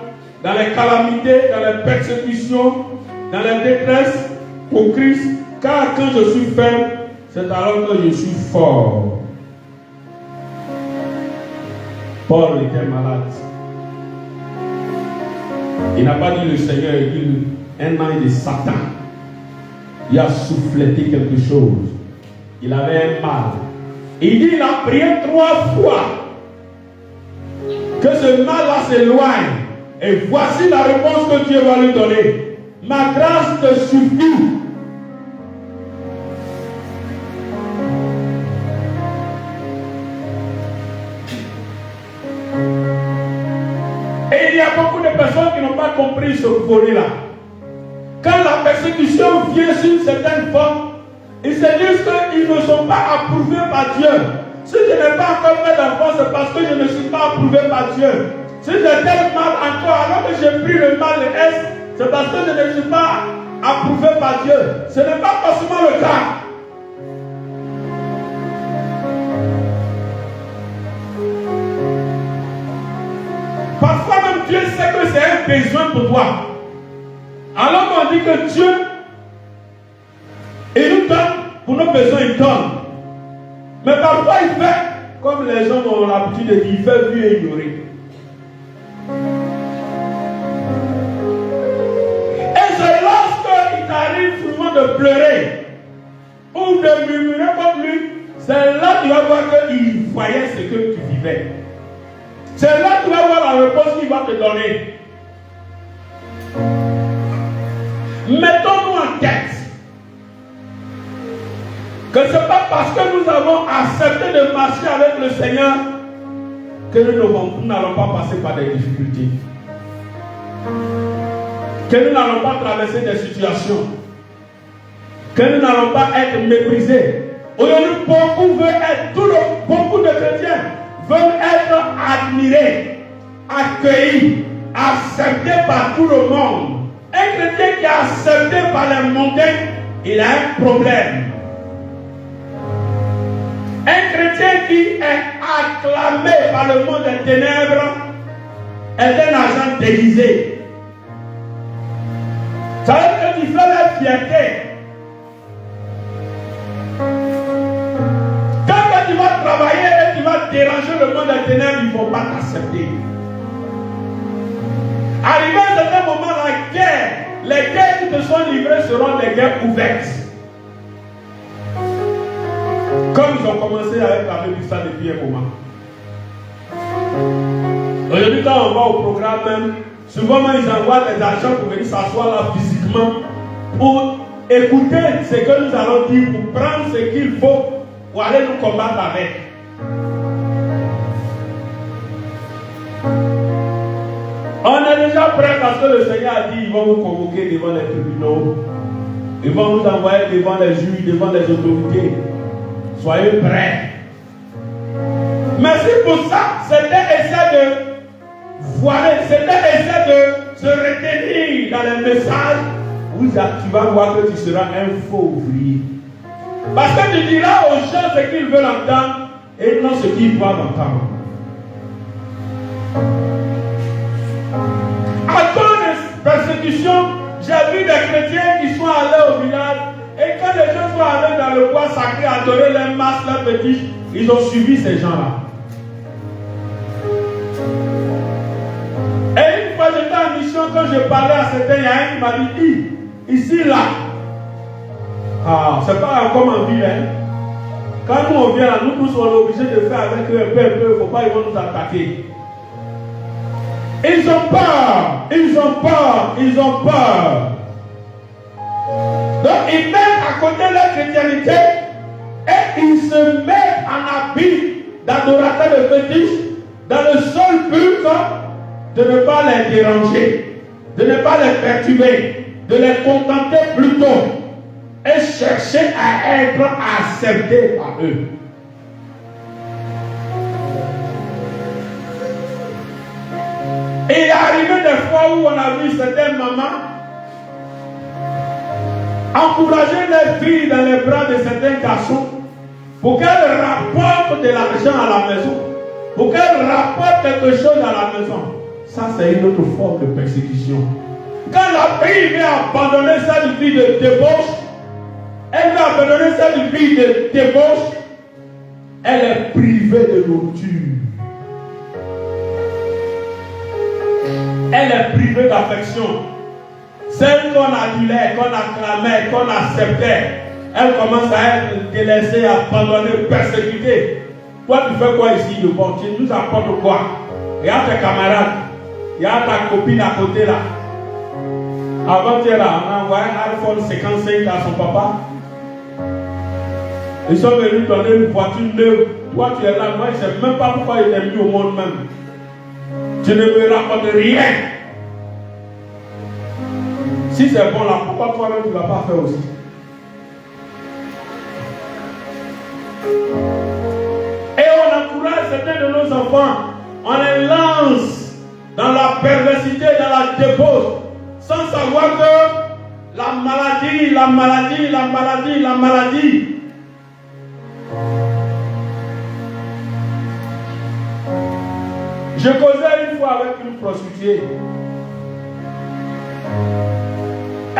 dans les calamités, dans les persécutions, dans les détresses pour Christ, car quand je suis faible, c'est alors que je suis fort. Paul était malade. Il n'a pas dit le Seigneur, il dit un ange de Satan. Il a souffleté quelque chose. Il avait un mal. Il dit il a prié 3 fois que ce mal-là s'éloigne. Et voici la réponse que Dieu va lui donner. Ma grâce te suffit. Et il y a beaucoup de personnes qui n'ont pas compris ce volet-là. Quand la persécution vient sur une certaine forme, ils se disent qu'ils ne sont pas approuvés par Dieu. Si je n'ai pas encore fait d'enfant, c'est parce que je ne suis pas approuvé par Dieu. Si j'ai tel mal encore, alors que j'ai pris le mal de S, c'est parce que je ne suis pas approuvé par Dieu. Ce n'est pas forcément le cas. Parfois même Dieu sait que c'est un besoin pour toi. Alors qu'on dit que Dieu, il nous donne pour nos besoins, il donne. Mais parfois il fait, comme les gens ont l'habitude de dire, il fait vu et ignorer. Et c'est lorsqu'il t'arrive souvent de pleurer ou de murmurer contre lui, c'est là que tu vas voir qu'il voyait ce que tu vivais. C'est là que tu vas voir la réponse qu'il va te donner. Mettons-nous en tête que ce n'est pas parce que nous avons accepté de marcher avec le Seigneur que nous n'allons pas passer par des difficultés, que nous n'allons pas traverser des situations, que nous n'allons pas être méprisés. Aujourd'hui, beaucoup de chrétiens veulent être admirés, accueillis, acceptés par tout le monde. Un chrétien qui est accepté par les mondains, il a un problème. Un chrétien qui est acclamé par le monde des ténèbres est un agent déguisé. Ça veut dire que tu fais la fierté. Quand tu vas travailler et tu vas déranger le monde des ténèbres, il ne faut pas t'accepter. Arrivé à un certain moment, les guerres qui te sont livrées seront des guerres ouvertes. Comme ils ont commencé avec la revue ça depuis un moment. Aujourd'hui, quand on va au programme même, souvent ils envoient des agents pour venir s'asseoir là physiquement pour écouter ce que nous allons dire, pour prendre ce qu'il faut pour aller nous combattre avec. On est déjà prêt parce que le Seigneur a dit ils vont vous convoquer devant les tribunaux, ils vont nous envoyer devant les juges, devant les autorités. Soyez prêts. Mais c'est pour ça, c'était essayer de voiler, c'était essayer de se retenir dans les messages où tu vas voir que tu seras un faux ouvrier. Parce que tu diras aux gens ce qu'ils veulent entendre et non ce qu'ils doivent entendre. À cause de persécution, j'ai vu des chrétiens qui sont allés au village et quand les gens sont allés dans le bois sacré adorer les masses, les petits, ils ont suivi ces gens-là. Et une fois j'étais en mission, quand je parlais à certains, il y a un qui m'a dit, ici, là, c'est pas comme en ville, hein. Quand nous on vient là, nous tous on est obligés de faire avec eux un peu, il ne faut pas, ils vont nous attaquer. Ils ont peur, ils ont peur, ils ont peur. Donc ils mettent à côté leur chrétienté et ils se mettent en habit d'adorateurs de fétiches dans le seul but de ne pas les déranger, de ne pas les perturber, de les contenter plutôt et chercher à être acceptés par eux. Et il est arrivé des fois où on a vu certaines mamans encourager les filles dans les bras de certains garçons pour qu'elles rapportent de l'argent à la maison, pour qu'elles rapportent quelque chose à la maison. Ça, c'est une autre forme de persécution. Quand la fille vient abandonner cette vie de débauche, elle va abandonner cette vie de débauche, elle est privée de nourriture. Elle est privée d'affection. Celle qu'on adulait, qu'on acclamait, qu'on acceptait, elle commence à être délaissée, abandonnée, persécutée. Toi, tu fais quoi ici de bon? Tu nous apportes quoi? Il y a tes camarades, il y a ta copine à côté là. Avant-hier, là, on a envoyé un iPhone 55 à son papa. Ils sont venus donner une voiture neuve. Toi, tu es là. Moi, je ne sais même pas pourquoi il est venu au monde même. Tu ne me racontes rien. Si c'est bon là, pourquoi toi-même tu ne vas pas faire aussi? Et on encourage certains de nos enfants, on les lance dans la perversité, dans la débauche, sans savoir que la maladie, Je causais une fois avec une prostituée.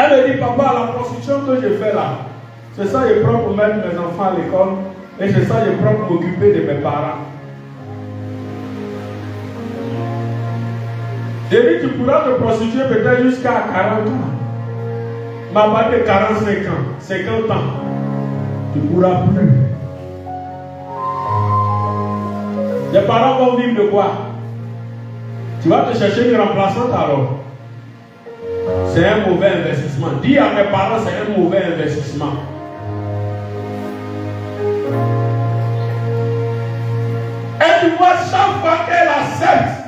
Elle me dit, papa, la prostitution que je fais là, c'est ça je prends pour mettre mes enfants à l'école et c'est ça je prends pour m'occuper de mes parents. J'ai dit, tu pourras te prostituer peut-être jusqu'à 40 ans. Ma part de 45 ans, 50 ans, tu ne pourras plus. Les parents vont vivre de quoi? Tu vas te chercher une remplaçante alors. C'est un mauvais investissement. Dis à mes parents, c'est un mauvais investissement. Et tu vois, chaque fois qu'elle accepte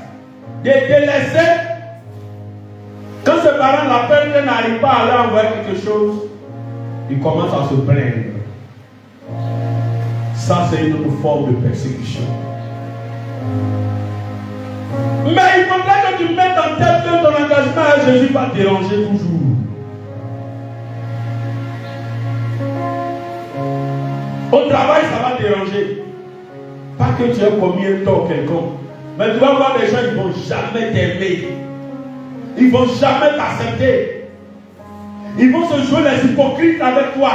de délaisser, quand ses parents l'appellent, qu'elle n'arrive pas à aller envoyer quelque chose, il commence à se plaindre. Ça, c'est une autre forme de persécution. Mais il faudrait que tu mettes en tête que ton engagement à Jésus va te déranger toujours. Au travail, ça va te déranger. Pas que tu aies commis un tort quelconque. Mais tu vas voir des gens, ils ne vont jamais t'aimer. Ils ne vont jamais t'accepter. Ils vont se jouer les hypocrites avec toi.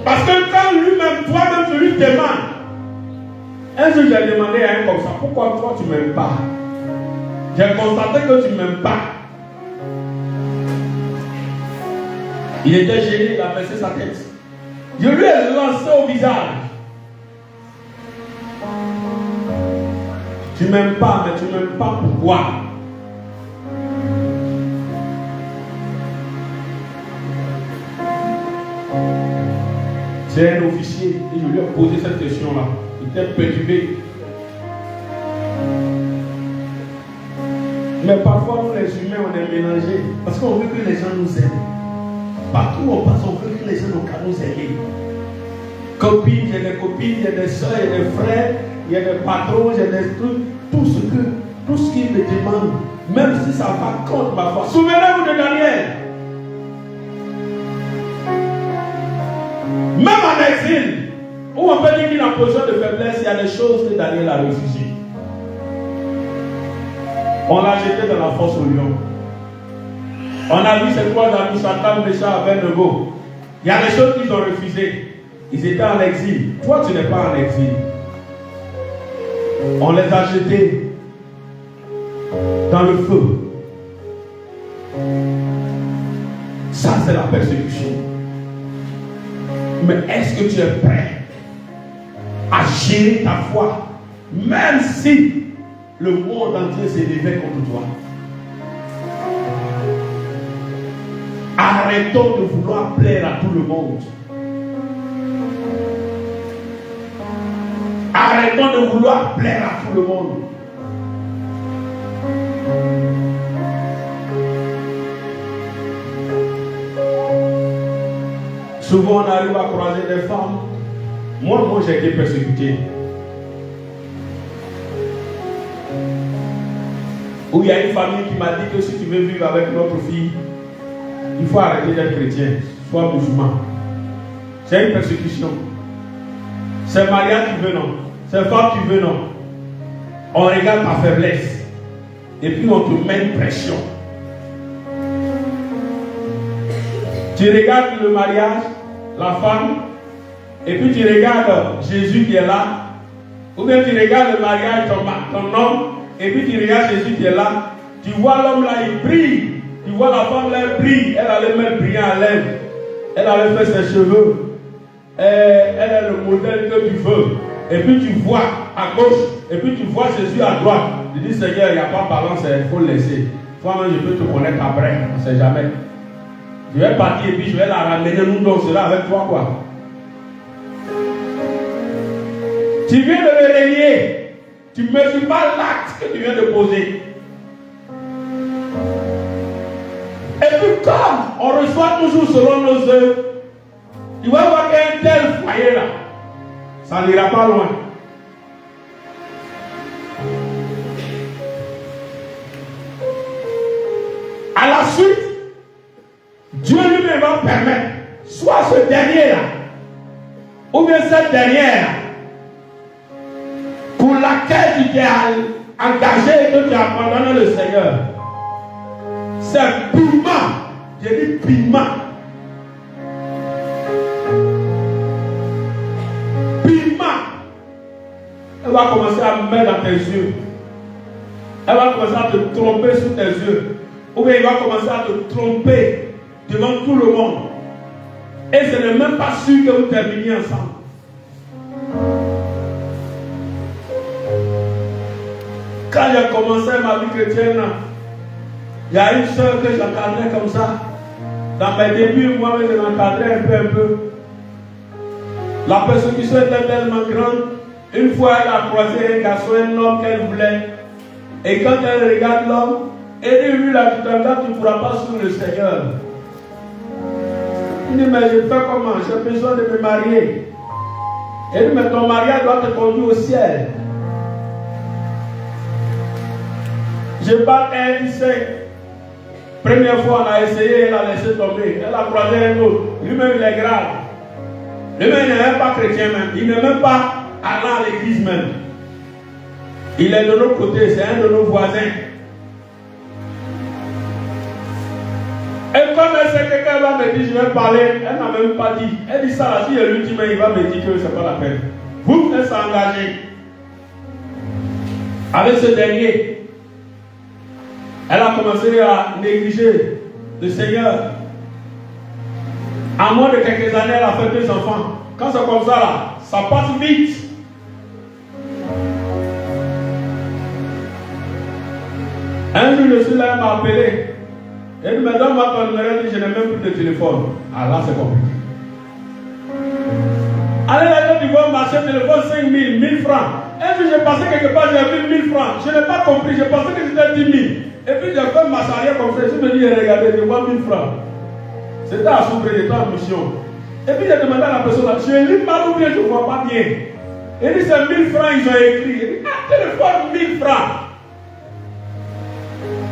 Parce que quand lui-même, toi-même, tu lui demandes. Un jour, j'ai demandé à un comme ça, pourquoi toi tu ne m'aimes pas? J'ai constaté que tu ne m'aimes pas. Il était gêné, il a baissé sa tête. Je lui ai lancé au visage. Tu ne m'aimes pas, mais tu ne m'aimes pas pourquoi? C'est un officier et je lui ai posé cette question-là. Il était perturbé. Mais parfois, nous les humains, on est mélangés parce qu'on veut que les gens nous aiment. Partout où on passe, on veut que les gens nous aiment. Copines, il y a des copines, il y a des soeurs, il y a des frères, il y a des patrons, il y a des trucs. Tout ce qu'ils me demandent, même si ça va contre ma foi. Souvenez-vous de Daniel. Même en exil, où on peut dire qu'il est en position de faiblesse, il y a des choses que Daniel a refusées. On l'a jeté dans la fosse au lion. On a vu ces trois amis, Satan, Méchant, Abednego. Il y a des choses qu'ils ont refusées. Ils étaient en exil. Toi, tu n'es pas en exil. On les a jetés dans le feu. Ça, c'est la persécution. Mais est-ce que tu es prêt à gérer ta foi, même si le monde entier s'est levé contre toi? Arrêtons de vouloir plaire à tout le monde. Arrêtons de vouloir plaire à tout le monde. Souvent on arrive à croiser des femmes. Moi j'ai été persécuté. Où il y a une famille qui m'a dit que si tu veux vivre avec notre fille, il faut arrêter d'être chrétien, sois musulman. C'est une persécution. C'est Maria qui veut, non. C'est femme qui veut, non. On regarde ta faiblesse. Et puis on te met une pression. Tu regardes le mariage, la femme, et puis tu regardes Jésus qui est là. Ou bien tu regardes le mariage, ton homme, et puis tu regardes Jésus qui est là. Tu vois l'homme là, il brille. Tu vois la femme là, elle brille. Elle a les mains brillantes à lèvres. Elle avait fait ses cheveux. Elle est le modèle que tu veux. Et puis tu vois à gauche. Et puis tu vois Jésus à droite. Tu dis, Seigneur, il n'y a pas de balance, il faut le laisser. Toi-même, je peux te connaître après. On ne sait jamais. Je vais partir et puis je vais la ramener. Nous donc cela avec toi, quoi. Tu viens de le régner. Tu ne mesures pas l'acte que tu viens de poser. Et puis comme on reçoit toujours selon nos œuvres, tu vas voir qu'il y a un tel foyer là. Ça n'ira pas loin. À la suite, Dieu lui-même va permettre, soit ce dernier là, ou bien cette dernière, pour laquelle tu t'es engagé et que tu as abandonné le Seigneur. C'est piment. J'ai dit piment. Piment. Elle va commencer à mettre dans tes yeux. Elle va commencer à te tromper sous tes yeux. Ou bien il va commencer à te tromper devant tout le monde. Et ce n'est même pas sûr que vous terminiez ensemble. Quand j'ai commencé ma vie chrétienne, il y a une soeur que j'encadrais comme ça. Dans mes débuts, moi-même, je l'encadrais un peu. La persécution était tellement grande. Une fois, elle a croisé un garçon, un homme qu'elle voulait. Et quand elle regarde l'homme, elle dit, lui, là, tu ne pourras pas suivre le Seigneur. Il dit, mais je fais comment? J'ai besoin de me marier. Elle dit, mais ton mariage doit te conduire au ciel. Je bats elle, dit, première fois, on a essayé, elle a laissé tomber. Elle a croisé un autre. Lui-même, il est grave. Lui-même, il n'est même pas chrétien même. Il n'est même pas allant à l'église même. Il est de notre côté, c'est un de nos voisins. Et comme elle sait que quelqu'un va me dire, je vais parler, elle n'a même pas dit. Elle dit ça là, si elle lui dit, mais il va me dire que ce n'est pas la peine. Vous, elle s'est engagée avec ce dernier. Elle a commencé à négliger le Seigneur. En moins de quelques années, elle a fait 2 enfants. Quand c'est comme ça là, ça passe vite. Un jour, je suis là, elle m'a appelé. Elle me donne ton numéro, elle dit, je n'ai même plus de téléphone. Ah là, c'est compliqué. Allez, là, tu vois, marcher téléphone 5 000, 1000 francs. Un jour, j'ai passé quelque part, j'ai vu 1000 francs. Je n'ai pas compris, j'ai pensé que c'était 10 000. Et puis, j'ai fait ma carrière comme ça. Je me dis, regardez, je vois 1000 francs. C'était à Soubré, j'étais en mission. Et puis, j'ai demandé à la personne, je lis mal ou bien je ne vois pas bien. Il dit, c'est 1000 francs, ils ont écrit. Il dit, ah, téléphone, 1000 francs.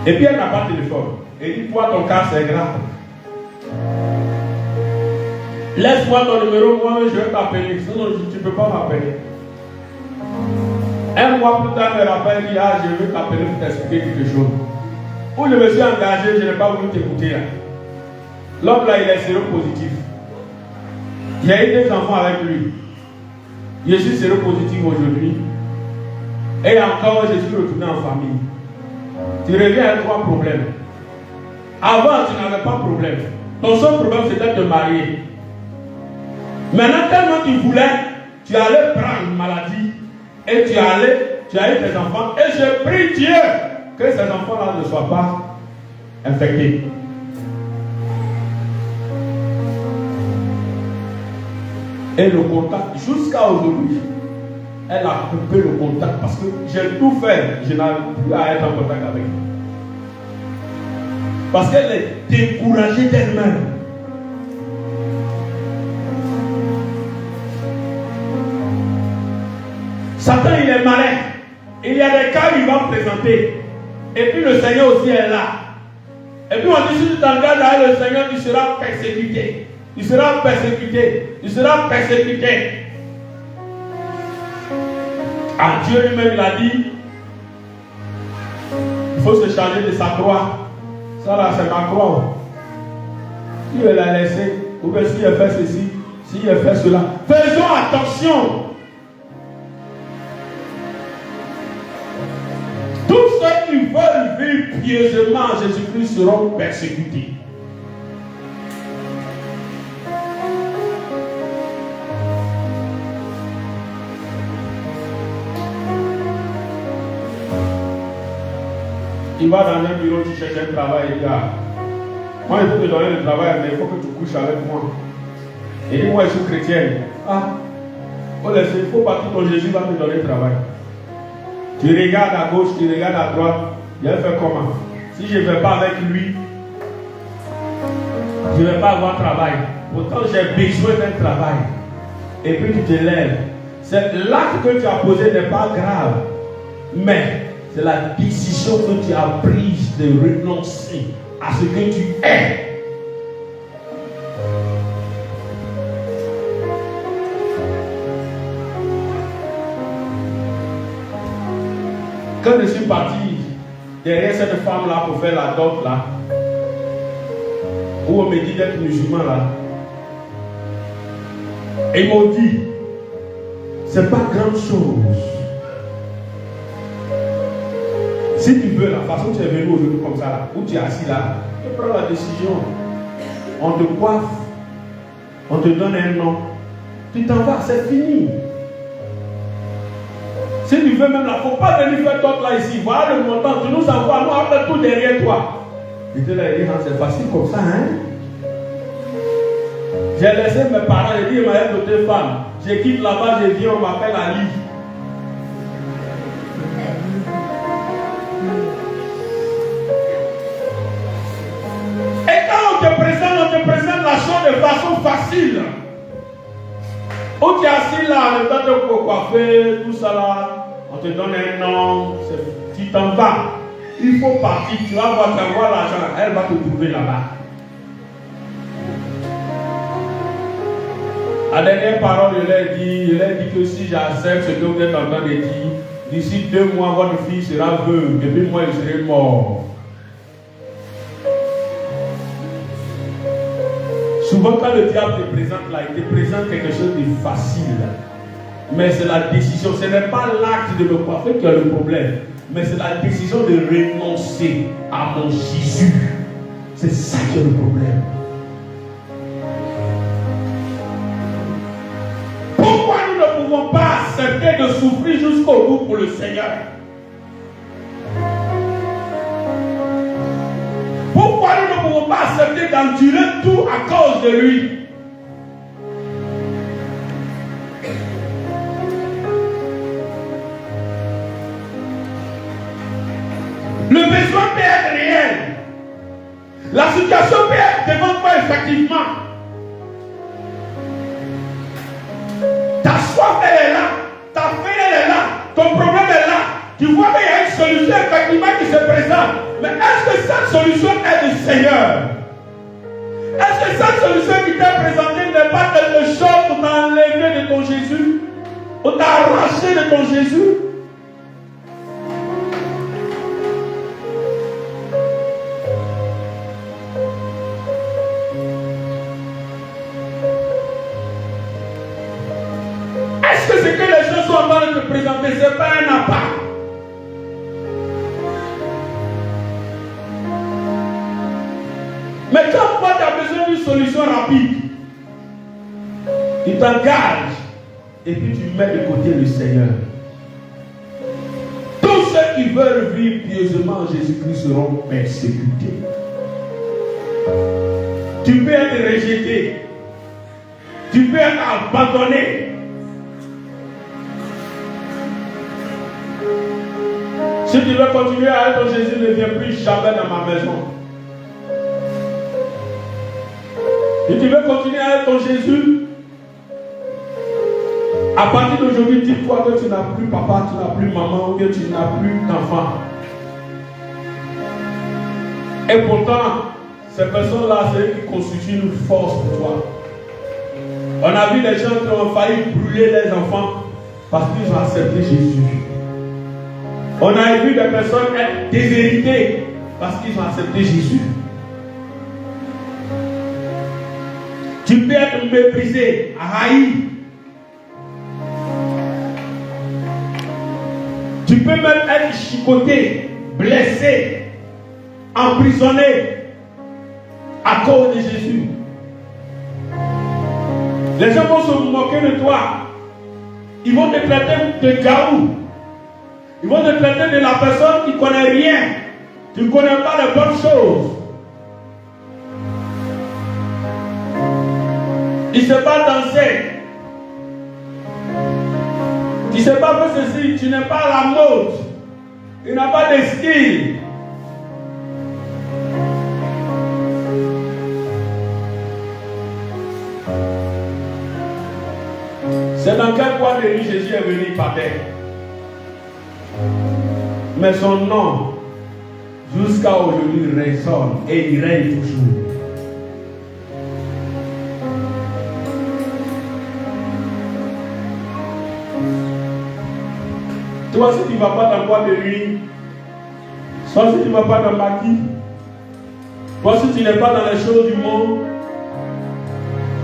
Et puis, elle n'a pas de téléphone. Et dit, toi, ton cas, c'est grave. Laisse-moi ton numéro, moi, je vais t'appeler. Sinon, tu ne peux pas m'appeler. Un mois plus tard, elle me rappelle, elle dit, ah, je veux t'appeler pour t'expliquer quelque chose. Où je me suis engagé, je n'ai pas voulu t'écouter là. L'homme là, il est séropositif. J'ai eu 2 enfants avec lui. Je suis séropositif aujourd'hui. Et encore, je suis retourné en famille. Tu reviens avec 3 problèmes. Avant, tu n'avais pas de problème. Ton seul problème, c'était de te marier. Maintenant, tellement tu voulais, tu allais prendre une maladie. Et tu as eu tes enfants. Et je prie Dieu que ces enfants-là ne soient pas infectés. Et le contact, jusqu'à aujourd'hui, elle a coupé le contact parce que j'ai tout fait. Je n'arrive plus à être en contact avec elle. Parce qu'elle est découragée d'elle-même. Satan, il est malin. Il y a des cas où il va présenter. Et puis le Seigneur aussi est là. Et puis on dit, si tu t'engages à le Seigneur, tu seras persécuté. Tu seras persécuté. Tu seras persécuté. Ah, Dieu lui-même, il a dit, il faut se charger de sa croix. Ça là, c'est ma croix. Si elle l'a laissé, ou bien si elle fait ceci, si elle fait cela. Faisons attention. Tous ceux qui veulent vivre pieusement en Jésus-Christ seront persécutés. Il va dans un bureau, tu cherches un travail, il dit, ah, moi je peux te donner le travail, mais il faut que tu couches avec moi. Il dit, moi je suis chrétienne. Ah, il faut partir ton Jésus va te donner le travail. Tu regardes à gauche, tu regardes à droite, il va faire comment? Si je ne vais pas avec lui, je ne vais pas avoir travail. Pourtant j'ai besoin d'un travail. Et puis tu te lèves. L'acte que tu as posé n'est pas grave, mais c'est la décision que tu as prise de renoncer à ce que tu es. Quand je suis parti derrière cette femme-là pour faire la dot là, où on me dit d'être musulman là, et ils m'ont dit, c'est pas grande chose. Si tu veux, la façon dont tu es venu aujourd'hui comme ça, là, où tu es assis là, tu prends la décision. On te coiffe, on te donne un nom, tu t'en vas, c'est fini. Si tu veux même là, il ne faut pas venir faire d'autres là ici. Voilà le montant, tu nous envoies, nous on fait tout derrière toi. Je te l'ai dit, c'est facile comme ça, hein. J'ai laissé mes parents, j'ai dit, il m'a d'autres femmes. Je quitte là-bas, je viens, on m'appelle Ali. Et quand on te présente la chose de façon facile. Où tu es assis là, le temps de coiffer, tout ça là, on te donne un nom, tu t'en vas. Il faut partir, tu vas voir, tu vas voir l'argent, elle va te trouver là-bas. La dernière parole, je leur ai dit que si j'accepte ce que vous êtes en train de dire, d'ici 2 mois, votre fille sera veuve, et puis moi, je serai mort. Souvent, quand le diable te présente là, il te présente quelque chose de facile. Mais c'est la décision, ce n'est pas l'acte de me coiffer qui a le problème, mais c'est la décision de renoncer à mon Jésus. C'est ça qui est le problème. Pourquoi nous ne pouvons pas accepter de souffrir jusqu'au bout pour le Seigneur? Pourquoi nous ne pouvons pas accepter d'endurer tout à cause de lui? Le besoin peut être réel. La situation peut être devant toi effectivement. Ta soif elle est là. Ta faim elle est là. Ton problème est là. Tu vois qu'il y a une solution effectivement qui se présente. Mais est-ce que cette solution est du Seigneur? Est-ce que cette solution qui t'est présentée n'est pas quelque chose pour t'enlever de ton Jésus? Pour t'arracher de ton Jésus? Est-ce que ce que les gens sont en train de te présenter, ce n'est pas un appât? Mais quand toi tu as besoin d'une solution rapide, tu t'engages et puis tu mets de côté le Seigneur. Tous ceux qui veulent vivre pieusement en Jésus-Christ seront persécutés. Tu peux être rejeté. Tu peux être abandonné. Si tu veux continuer à être Jésus, ne viens plus jamais dans ma maison. Si tu veux continuer à être ton Jésus, à partir d'aujourd'hui, dis-toi que tu n'as plus papa, tu n'as plus maman, ou que tu n'as plus d'enfant. Et pourtant, ces personnes-là, c'est eux qui constituent une force pour toi. On a vu des gens qui ont failli brûler les enfants parce qu'ils ont accepté Jésus. On a vu des personnes être déshéritées parce qu'ils ont accepté Jésus. Tu peux être méprisé, haï. Tu peux même être chicoté, blessé, emprisonné à cause de Jésus. Les gens vont se moquer de toi. Ils vont te traiter de gaou. Ils vont te traiter de la personne qui ne connaît rien. Tu ne connais pas les bonnes choses. Il ne sait pas danser. Tu ne sais pas faire ceci. Tu n'es pas à la mode. Tu n'as pas de style. C'est dans quel coin de rue Jésus est venu par terre. Mais son nom, jusqu'à aujourd'hui, résonne et il règne toujours. Toi, si tu ne vas pas dans boîte de nuit, soit si tu ne vas pas dans maquis, toi, si tu n'es pas dans les choses du monde,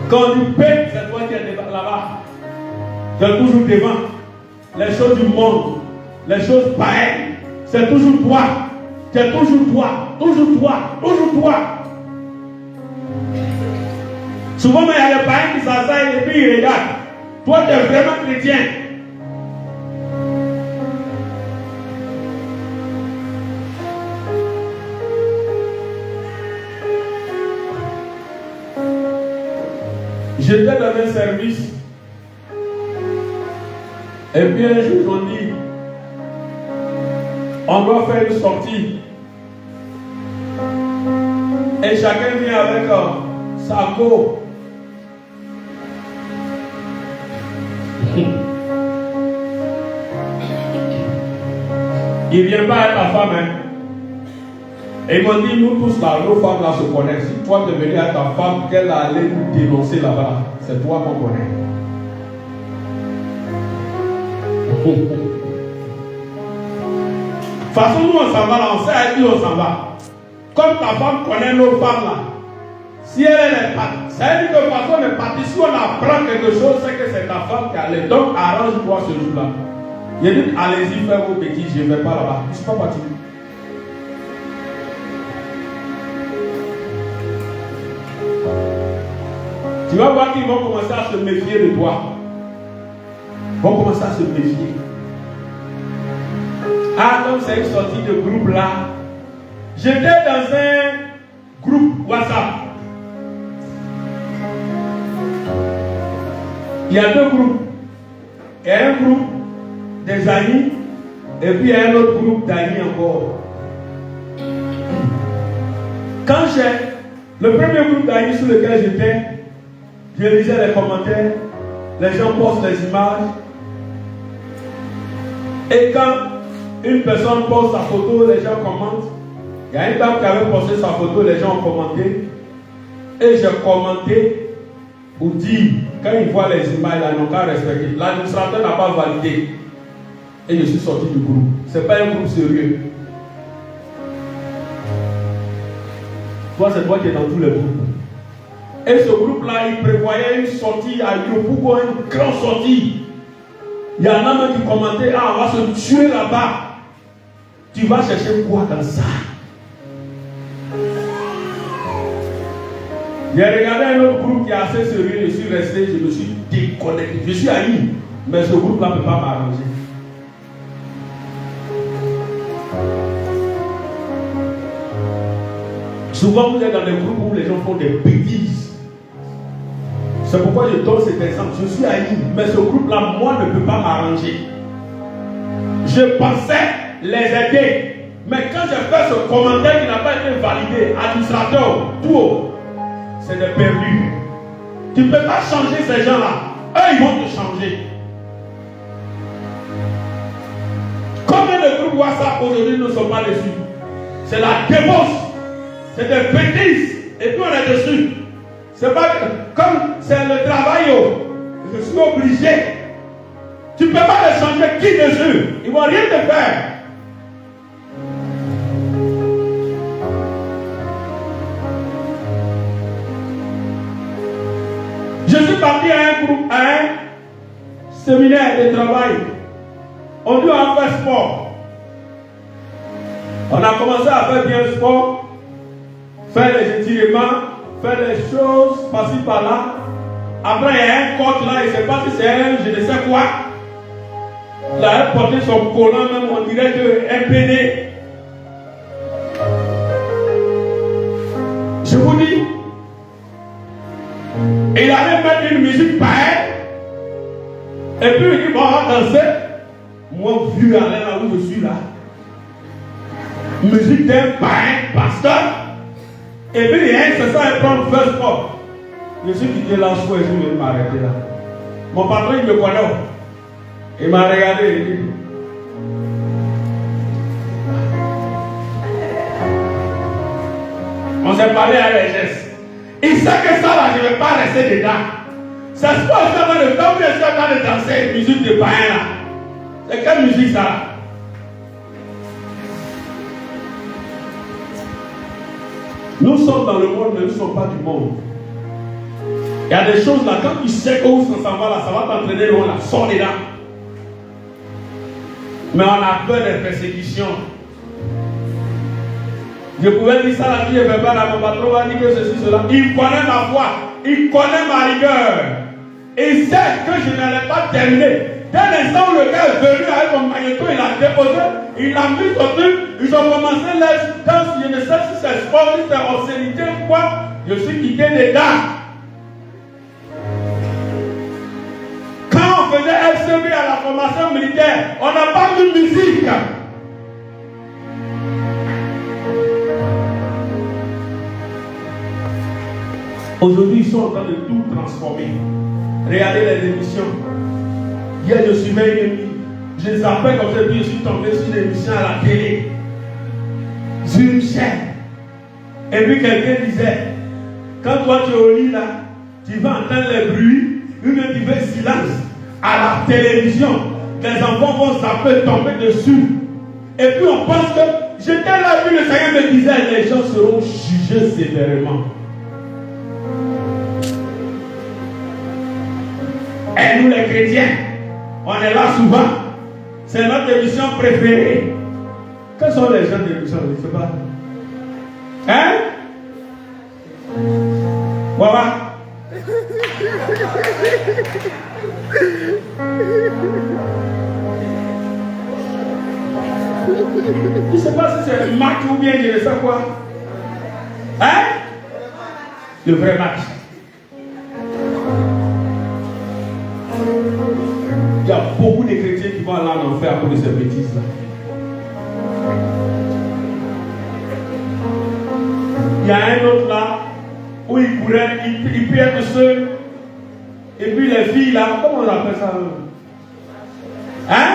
quand tu pètes, c'est toi qui es là-bas. Tu es toujours devant. Les choses du monde, les choses pareilles, c'est toujours toi. C'est toujours toi, toujours toi, toujours toi. Souvent, il y a des païens qui s'assaillent et puis ils regardent. Toi, tu es vraiment chrétien. J'étais dans un service. Et puis un jour, ils ont dit, on doit faire une sortie. Et chacun vient avec sa go. Il ne vient pas avec ta femme. Hein. Et ils m'ont dit, nous tous là, nos femmes là se connaissent. Si toi tu venais à ta femme, qu'elle allait nous dénoncer là-bas, c'est toi qu'on connaît. De toute façon, nous on s'en va là, on sait à qui on s'en va. Comme ta femme connaît nos femmes là, si elle est partie, ça veut dire que de toute façon on est parti. Si on apprend quelque chose, c'est que c'est ta femme qui allait. Donc arrange-toi ce jour-là. Il a dit, allez-y, faites vos bêtises, je ne vais pas là-bas. Je ne suis pas parti. Tu vas voir qu'ils vont commencer à se méfier de toi. Ils vont commencer à se méfier. Ah, comme c'est une sortie de groupe là. J'étais dans un groupe WhatsApp. Il y a deux groupes. Il y a un groupe des amis et puis il y a un autre groupe d'amis encore. Quand j'ai le premier groupe d'amis sur lequel j'étais, je lisais les commentaires, les gens postent les images. Et quand une personne poste sa photo, les gens commentent. Il y a une dame qui avait posté sa photo, les gens ont commenté. Et j'ai commenté pour dire, quand ils voient les images, ils n'ont qu'à respecter. L'administrateur n'a pas validé. Et je suis sorti du groupe. Ce n'est pas un groupe sérieux. Toi, c'est toi qui es dans tous les groupes. Et ce groupe-là, il prévoyait une sortie à Yopougo, une grande sortie. Il y en a même qui commentaient, ah, on va se tuer là-bas. Tu vas chercher quoi dans ça? J'ai regardé un autre groupe qui est assez sérieux, je suis resté, je me suis déconnecté. Je suis haï, mais ce groupe-là ne peut pas m'arranger. Souvent, vous êtes dans des groupes où les gens font des bêtises. C'est pourquoi je donne cet exemple. Je suis haï, mais ce groupe-là, moi, ne peut pas m'arranger. Je pensais les aider. Mais quand j'ai fait ce commentaire qui n'a pas été validé, administrateur, tout, c'est des perdus. Tu ne peux pas changer ces gens-là. Eux, ils vont te changer. Combien de groupes WhatsApp aujourd'hui ne sont pas dessus? C'est la débauche. C'est des bêtises. Et puis on est dessus. C'est pas comme c'est le travail. Je suis obligé. Tu ne peux pas les changer qui dessus. Ils ne vont rien te faire. Je suis parti à un groupe, à un séminaire de travail. On dit on fait sport. On a commencé à faire bien le sport, faire les étirements, faire les choses par-ci par-là. Après il y a un coach là, il ne sait pas si c'est un je ne sais quoi. Il a porté son collant même, on dirait un PD. Je vous dis, il allait mettre une musique pareille. Et puis il dit, bon, on va danser. Moi, vu aller là où je suis là. Musique d'un pareil, pasteur. Et puis il y a un, c'est ça, il prend le first pop. Je suis quitté là, je vais m'arrêter là. Mon patron, il me connaît. Il m'a regardé, il dit, on s'est parlé à les gestes. Il sait que ça là, je ne vais pas rester dedans. Ça se passe dans le temps où je suis en train de danser, musique de païen là. C'est quelle musique ça? Nous sommes dans le monde, mais nous ne sommes pas du monde. Il y a des choses là, quand tu sais où ça s'en va là, ça va t'entraîner loin là, sors dedans. Mais on a peur des persécutions. Je pouvais dire ça là, je ne vais pas là, mon patron va dire que ceci, cela. Il connaît ma foi, il connaît ma rigueur. Il sait que je n'allais pas terminer. Dès l'instant où le gars est venu avec mon magnéto, il a déposé, il a mis son truc, ils ont commencé la danse, je ne sais si c'est sport, si c'est obscénité ou quoi. Je suis quitté dedans. Quand on faisait FCB à la formation militaire, on n'a pas de musique. Aujourd'hui, ils sont en train de tout transformer. Regardez les émissions. Hier, je suivais une émission. Je les appelle comme ça, puis je suis tombé sur une émission à la télé. Sur une chaîne. Et puis quelqu'un disait, quand toi tu es au lit là, tu vas entendre les bruits, une divers silence. À la télévision, les enfants vont zapper, tomber dessus. Et puis on pense que, j'étais là, puis le Seigneur me disait, les gens seront jugés sévèrement. Et nous les chrétiens, on est là souvent. C'est notre émission préférée. Quels sont les gens de l'émission? Je ne sais pas. Hein? Voilà. Je ne sais pas si c'est le match ou bien je ne sais quoi. Hein? Le vrai match. Il y a beaucoup de chrétiens qui vont aller en enfer à cause de ces bêtises-là. Il y a un autre là où il courait, il peut être seul. Et puis les filles là, comment on appelle ça? Hein?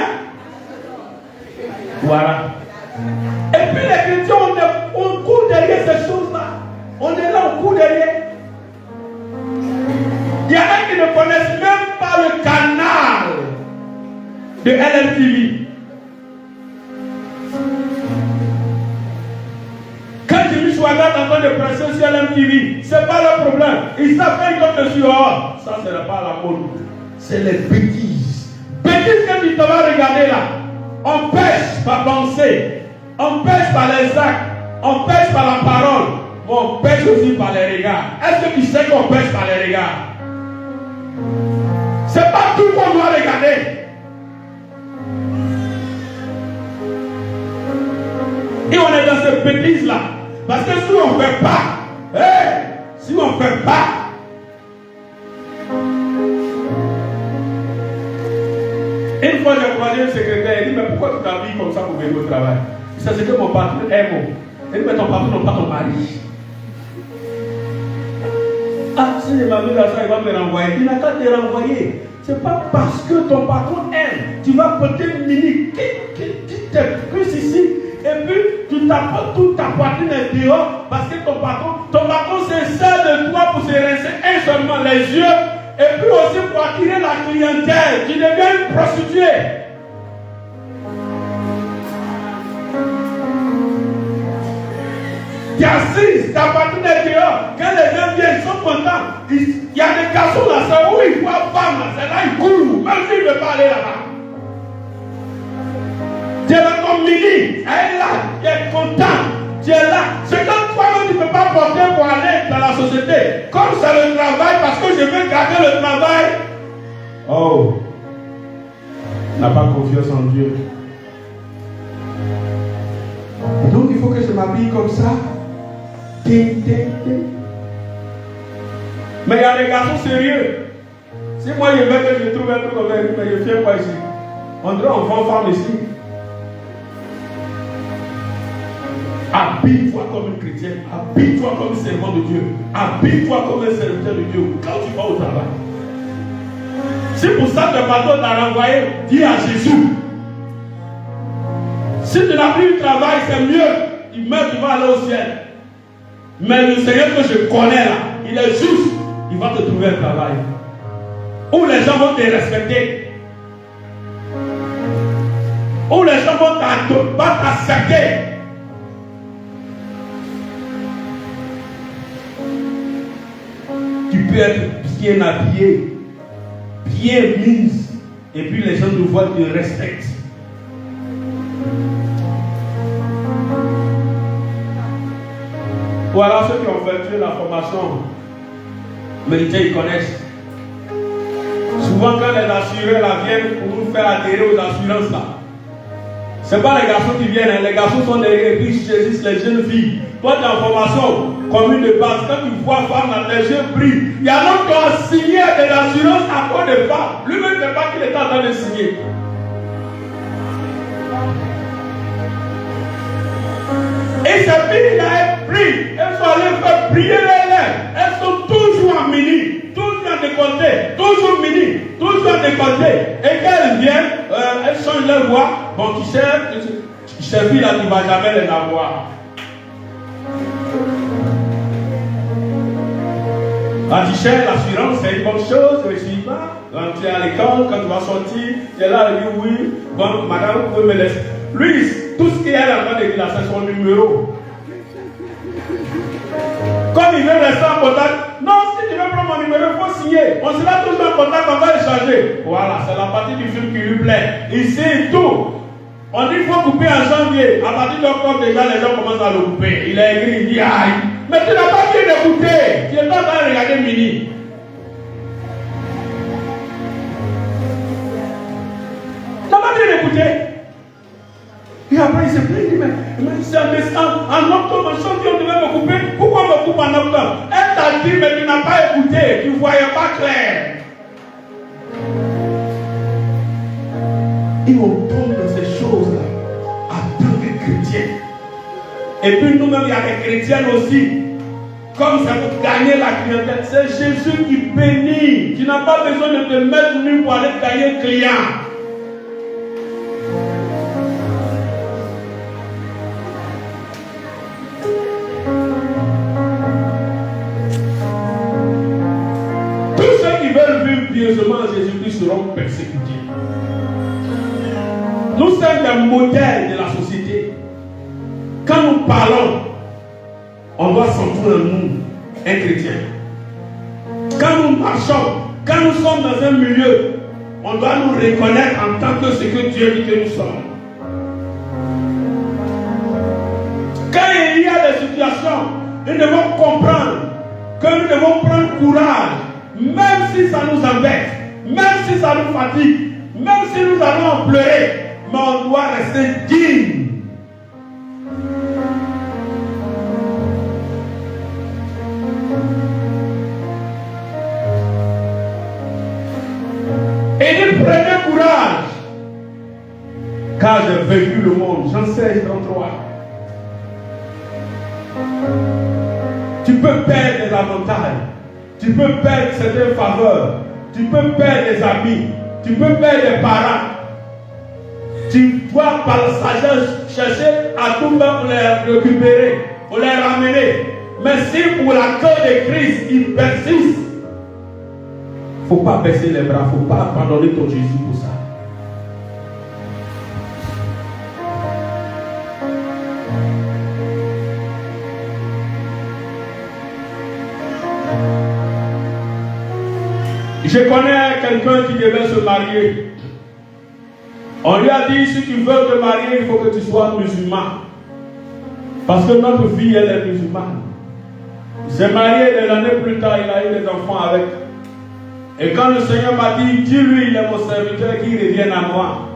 Voilà. Et puis les chrétiens, on court derrière ces choses-là. On est là, on court derrière. Il y en a qui ne connaissent même pas le canal de LMTV. Quand Jimmy Swaggart est en train de presser sur LMTV, ce n'est pas le problème. Ils savent qu'ils comme dessus. Oh, ça, ce n'est pas la mode. C'est les bêtises. Bêtises que tu te vas regarder là. On pêche par pensée. On pêche par les actes. On pêche par la parole. Mais on pêche aussi par les regards. Est-ce que tu sais qu'on pêche par les regards? Ce n'est pas tout qu'on doit regarder. Et on est dans cette bêtise là. Parce que si on ne fait pas, si on ne fait pas, une fois j'ai croisé un secrétaire, il dit, mais pourquoi tu t'habilles comme ça pour venir au travail? Il dit, c'est que mon patron est bon. Il dit, mais ton patron n'est pas ton mari. Ah, si je m'habille là, ça, il va me renvoyer. Il n'a qu'à te renvoyer. Ce n'est pas parce que ton patron aime. Tu vas porter une mini qui te pousse ici. Et puis, tu t'apportes toute ta poitrine dehors parce que ton patron se sert de toi pour se rincer un seulement les yeux et puis aussi pour attirer la clientèle. Tu deviens une prostituée. Tu es assise, ta poitrine est dehors. Quand les gens viennent, ils sont contents. Il y a des garçons là, c'est où ils voient femme là, c'est là, ils courent, même s'ils ne veulent pas aller là-bas. Tu es là comme Mini, elle est là, tu es content, tu es là. C'est quand toi-même tu ne peux pas porter pour aller dans la société. Comme c'est le travail, parce que je veux garder le travail. Oh, n'a pas confiance en Dieu. Donc il faut que je m'habille comme ça. Mais il y a des garçons sérieux. Si moi je veux que je trouve un truc comme ça, mais je ne viens pas ici. On dirait on vend femme ici. Habille-toi comme une chrétienne, habille-toi comme un servant de Dieu, habille-toi comme un serviteur de Dieu quand tu vas au travail. Si pour ça ton patron t'a renvoyé, dis à Jésus. Si tu n'as plus de travail, c'est mieux. Il meurt, tu vas aller au ciel. Mais le Seigneur que je connais là, il est juste. Il va te trouver un travail où les gens vont te respecter, où les gens vont t'accepter. Tu peux être bien habillé, bien mise, et puis les gens te voient, te respectent. Voilà ceux qui ont effectué la formation militaire, ils connaissent. Souvent quand les assureurs là viennent pour nous faire adhérer aux assurances là, ce n'est pas les garçons qui viennent, hein. Les garçons sont derrière et puis ils saisissent les jeunes filles. Toi tu es en formation commune de base, quand tu vois femme là, les yeux brillent. Il y a d'autres qui ont signé des assurances à cause de femmes. Lui-même ne sait pas qu'il est en train de signer. Et ces filles-là, elles brillent. Elles sont allées faire briller les lèvres. Elles sont toujours en mini, toujours en décolleté, toujours mini, toujours en décolleté. Et quand elles viennent, elles changent leur voix. Bon, tu sais, ces filles-là, tu ne vas jamais les avoir. Ah, tu cherches l'assurance, c'est une bonne chose, effectivement. Quand tu es à l'école, quand tu vas sortir, tu es là, il dit oui, bon, madame, vous pouvez me laisser. Lui, tout ce qu'il a là-bas, c'est son numéro. Comme il veut rester en contact, non, si tu veux prendre mon numéro, il faut signer. On sera toujours en contact, on va échanger. Voilà, c'est la partie du film qui lui plaît. Il sait tout. On dit qu'il faut couper en janvier. À partir d'octobre, déjà, les gens commencent à le couper. Il a écrit, il dit aïe. Mais tu n'as pas bien écouté. Tu es pas en train de regarder Mini. Tu n'as pas bien écouté. Et après, il s'est plaint, il dit, mais c'est en octobre, en janvier, on devait me couper. Pourquoi on me coupe en octobre? Elle t'a dit, mais tu n'as pas écouté. Tu ne voyais pas clair. Et on tombe dans ces choses-là en tant que chrétiens. Et puis nous-mêmes, il y a des chrétiennes aussi. Comme ça pour gagner la clientèle, c'est Jésus qui bénit. Tu n'as pas besoin de te mettre nu pour aller gagner un client. Tous ceux qui veulent vivre pieusement en Jésus-Christ seront persécutés. Nous sommes des modèles de la société. Quand nous parlons, on doit sentir en nous un chrétien. Quand nous marchons, quand nous sommes dans un milieu, on doit nous reconnaître en tant que ce que Dieu dit que nous sommes. Quand il y a des situations, nous devons comprendre que nous devons prendre courage, même si ça nous embête, même si ça nous fatigue, même si nous allons en pleurer. Mais on doit rester digne. Et il prenait courage. Car j'ai vécu le monde. Jean 16, 33. Tu peux perdre des avantages. Tu peux perdre certaines faveurs. Tu peux perdre des amis. Tu peux perdre des parents. Tu dois par la sagesse chercher à tout faire pour les récupérer, pour les ramener. Mais si pour la cause de Christ, il persiste, il ne faut pas baisser les bras, il ne faut pas abandonner ton Jésus pour ça. Je connais quelqu'un qui devait se marier. On lui a dit, si tu veux te marier, il faut que tu sois musulman. Parce que notre fille, elle est musulmane. Il s'est marié des années plus tard, il a eu des enfants avec. Et quand le Seigneur m'a dit, dis-lui, il est mon serviteur, qu'il revienne à moi.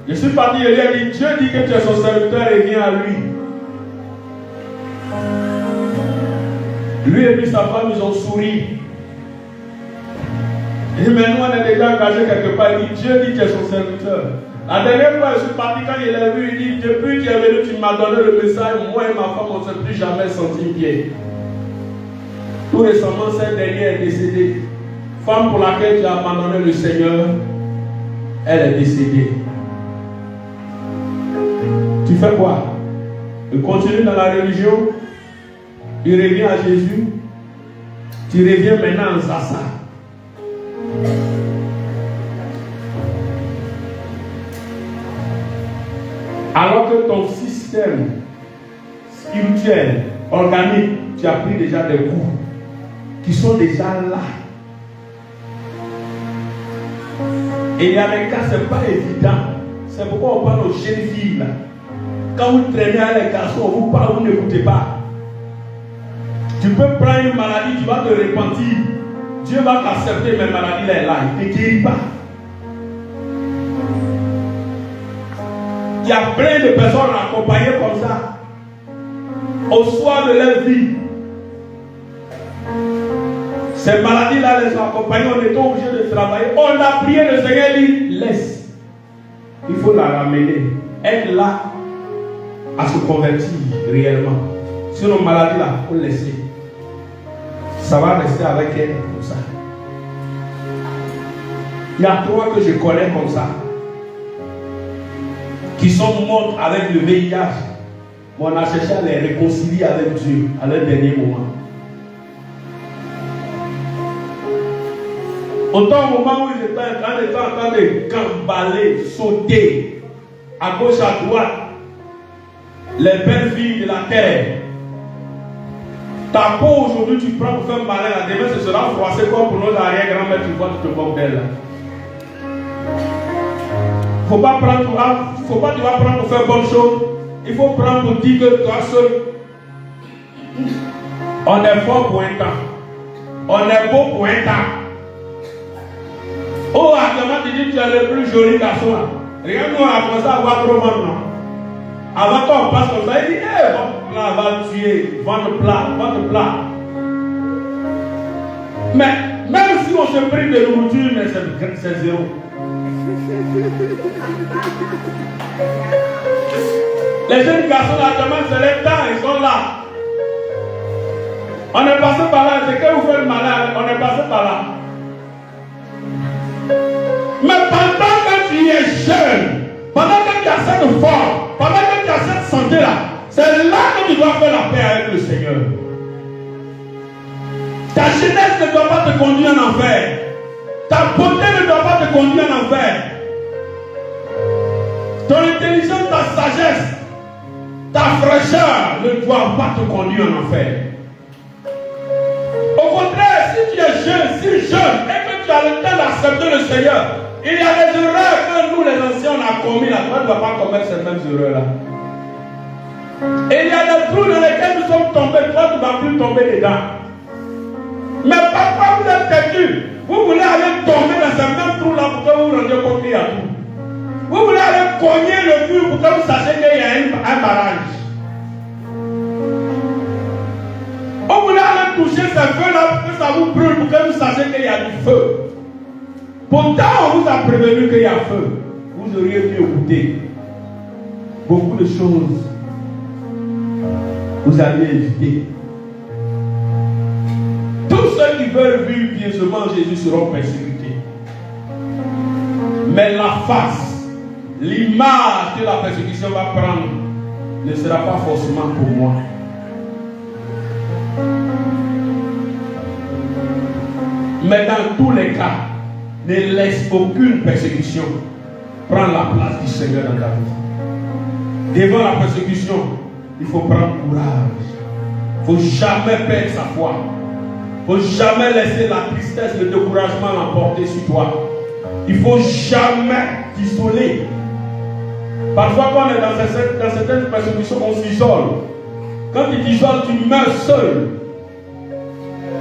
Je suis parti, il lui a dit, Dieu dit que tu es son serviteur, reviens à lui. Lui et puis sa femme, ils ont souri. Il dit, mais nous, on est déjà engagés quelque part. Il dit, Dieu dit que tu es son serviteur. La dernière fois, je suis parti, quand il l'a vu, il dit, depuis que tu es venu, tu m'as donné le message, moi et ma femme, on ne s'est plus jamais senti bien. Tout récemment, cette dernière est décédée. Femme pour laquelle tu as abandonné le Seigneur, elle est décédée. Tu fais quoi? Tu continues dans la religion, tu reviens à Jésus, tu reviens maintenant en Zassa. Alors que ton système spirituel, organique, tu as pris déjà des coups qui sont déjà là. Et il y a des cas, ce n'est pas évident. C'est pourquoi on parle aux jeunes filles là. Quand vous traînez avec les garçons, vous parlez, vous n'écoutez pas. Tu peux prendre une maladie, tu vas te repentir. Dieu va t'accepter, mais la maladie là est là, il ne te guérit pas. Il y a plein de personnes accompagnées comme ça. Au soir de leur vie. Ces maladies-là les ont accompagnées, on est obligé de travailler. On a prié, le Seigneur dit, laisse. Il faut la ramener. Être là à se convertir réellement. Sinon, maladie-là, il faut laisser. Ça va rester avec elle comme ça. Il y a 3 que je connais comme ça. Qui sont mortes avec le VIH. On a cherché à les réconcilier avec Dieu à leur dernier moment. Autant au moment où ils étaient en train de gambaler, sauter, à gauche, à droite, les belles filles de la terre. Ta peau aujourd'hui, tu prends pour faire malin, demain ce sera froissé comme pour nos arrière-grand-mères, tu vois, tu te moques d'elle. Faut pas tu vas prendre pour faire bonne chose. Il faut prendre pour dire que toi seul. On est fort pour un temps. On est beau pour un temps. Oh, actuellement, tu dis que tu es le plus joli garçon là. Regarde, nous, on a commencé à avoir trop mal, non? Avant qu'on passe comme ça, il dit, votre plat va tuer, ventre plat. Mais même si on se prive de nourriture, mais c'est zéro. Les jeunes garçons là, actuellement, c'est les temps, ils sont là. On est passé par là, c'est que vous faites malade, on est passé par là. Mais pendant que tu es jeune, pendant que tu as cette forme, pendant que tu as cette santé là, c'est là que tu dois faire la paix avec le Seigneur. Ta jeunesse ne doit pas te conduire en enfer. Ta beauté ne doit pas te conduire en enfer. Ton intelligence, ta sagesse, ta fraîcheur ne doivent pas te conduire en enfer. Au contraire, si tu es jeune, et que tu as le temps d'accepter le Seigneur, il y a des erreurs que nous les anciens on a commis là. Toi, tu ne vas pas commettre ces mêmes erreurs là. Et il y a des trous dans lesquels nous sommes tombés. Toi, tu ne vas plus tomber dedans. Mais parfois vous êtes têtus. Vous voulez aller tomber dans ces mêmes trous là pour que vous vous rendiez compte qu'il y a tout. Vous voulez aller cogner le mur pour que vous sachiez qu'il y a un barrage. Vous voulez aller toucher ces feux là pour que ça vous brûle, pour que vous sachiez qu'il y a du feu. Pourtant, on vous a prévenu qu'il y a feu. Vous auriez pu écouter beaucoup de choses. Vous allez éviter. Tous ceux qui veulent vivre pieusement Jésus seront persécutés. Mais la face, l'image que la persécution va prendre ne sera pas forcément pour moi. Mais dans tous les cas, ne laisse aucune persécution prendre la place du Seigneur dans ta vie. Devant la persécution, il faut prendre courage. Il ne faut jamais perdre sa foi. Il ne faut jamais laisser la tristesse, le découragement l'emporter sur toi. Il ne faut jamais t'isoler. Parfois, quand on est dans certaines persécutions, on s'isole. Quand tu t'isoles, tu meurs seul.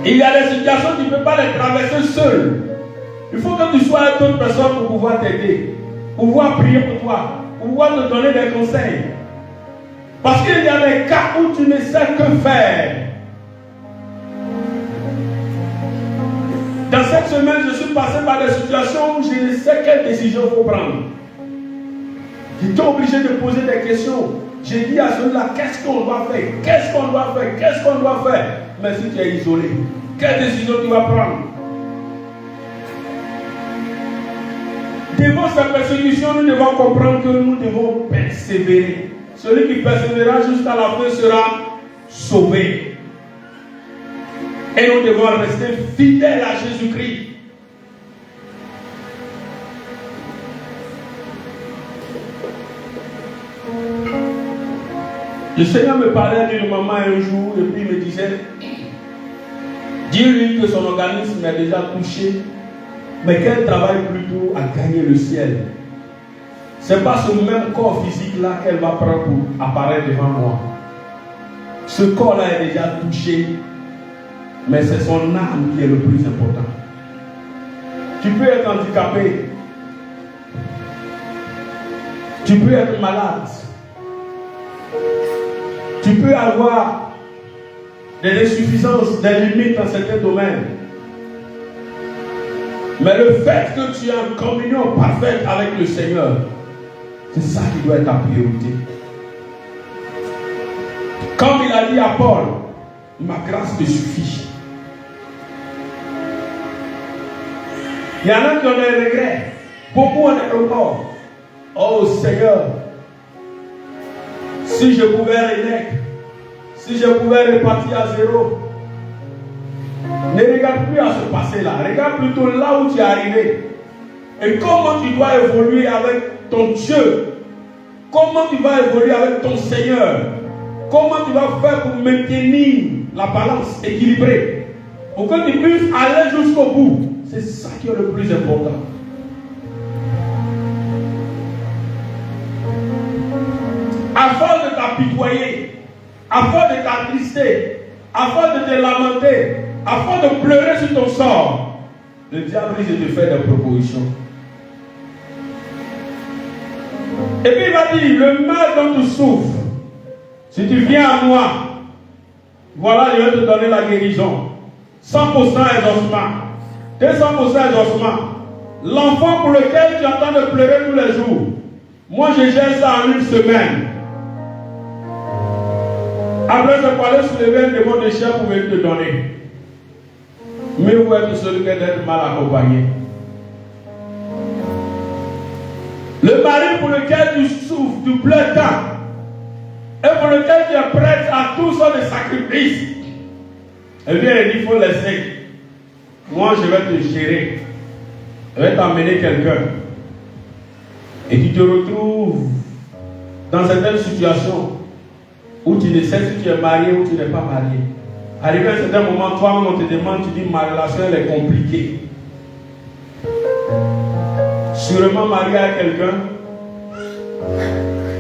Il y a des situations que tu ne peux pas les traverser seul. Il faut que tu sois avec d'autres personnes pour pouvoir t'aider, pour pouvoir prier pour toi, pour pouvoir te donner des conseils. Parce qu'il y a des cas où tu ne sais que faire. Dans cette semaine, je suis passé par des situations où je ne sais quelle décision il faut prendre. J'étais obligé de poser des questions. J'ai dit à celui-là, qu'est-ce qu'on doit faire? Qu'est-ce qu'on doit faire? Qu'est-ce qu'on doit faire? Mais si tu es isolé, quelle décision tu vas prendre? Devant cette persécution, nous devons comprendre que nous devons persévérer. Celui qui persévérera jusqu'à la fin sera sauvé. Et nous devons rester fidèles à Jésus-Christ. Le Seigneur me parlait d'une maman un jour et puis il me disait, dis-lui que son organisme est déjà touché, mais qu'elle travaille plutôt à gagner le ciel. Ce n'est pas ce même corps physique-là qu'elle va prendre pour apparaître devant moi. Ce corps-là est déjà touché, mais c'est son âme qui est le plus important. Tu peux être handicapé, tu peux être malade, tu peux avoir des insuffisances, des limites dans certains domaines. Mais le fait que tu es en communion parfaite avec le Seigneur, c'est ça qui doit être ta priorité. Comme il a dit à Paul, ma grâce te suffit. Il y en a qui ont des regrets. Beaucoup ont des remords. Oh Seigneur, si je pouvais renaître, si je pouvais repartir à zéro, Ne regarde plus à ce passé-là. Regarde plutôt là où tu es arrivé. Et comment tu dois évoluer avec ton Dieu. Comment tu vas évoluer avec ton Seigneur. Comment tu vas faire pour maintenir la balance équilibrée. Pour que tu puisses aller jusqu'au bout. C'est ça qui est le plus important. Afin de t'apitoyer, afin de t'attrister, afin de te lamenter, afin de pleurer sur ton sort, le diable risque de te faire des propositions. Et puis il va dire, le mal dont tu souffres, si tu viens à moi, voilà, je vais te donner la guérison. 100% exaucement. 200% exaucement. L'enfant pour lequel tu attends de pleurer tous les jours, moi je gère ça en une semaine. Après, je peux aller soulever un démon de chair pour venir te donner. Mais où est celui qui est d'être mal accompagné? Le mari pour lequel tu souffres, tu pleures tant, et pour lequel tu es prête à tout sortes de sacrifices, eh bien, il faut laisser. Moi, je vais te gérer. Je vais t'emmener quelqu'un. Et tu te retrouves dans certaines situations où tu ne sais si tu es marié ou tu n'es pas marié. Arrivé à un certain moment, toi-même, on te demande, tu dis, ma relation, elle est compliquée. Sûrement marié à quelqu'un,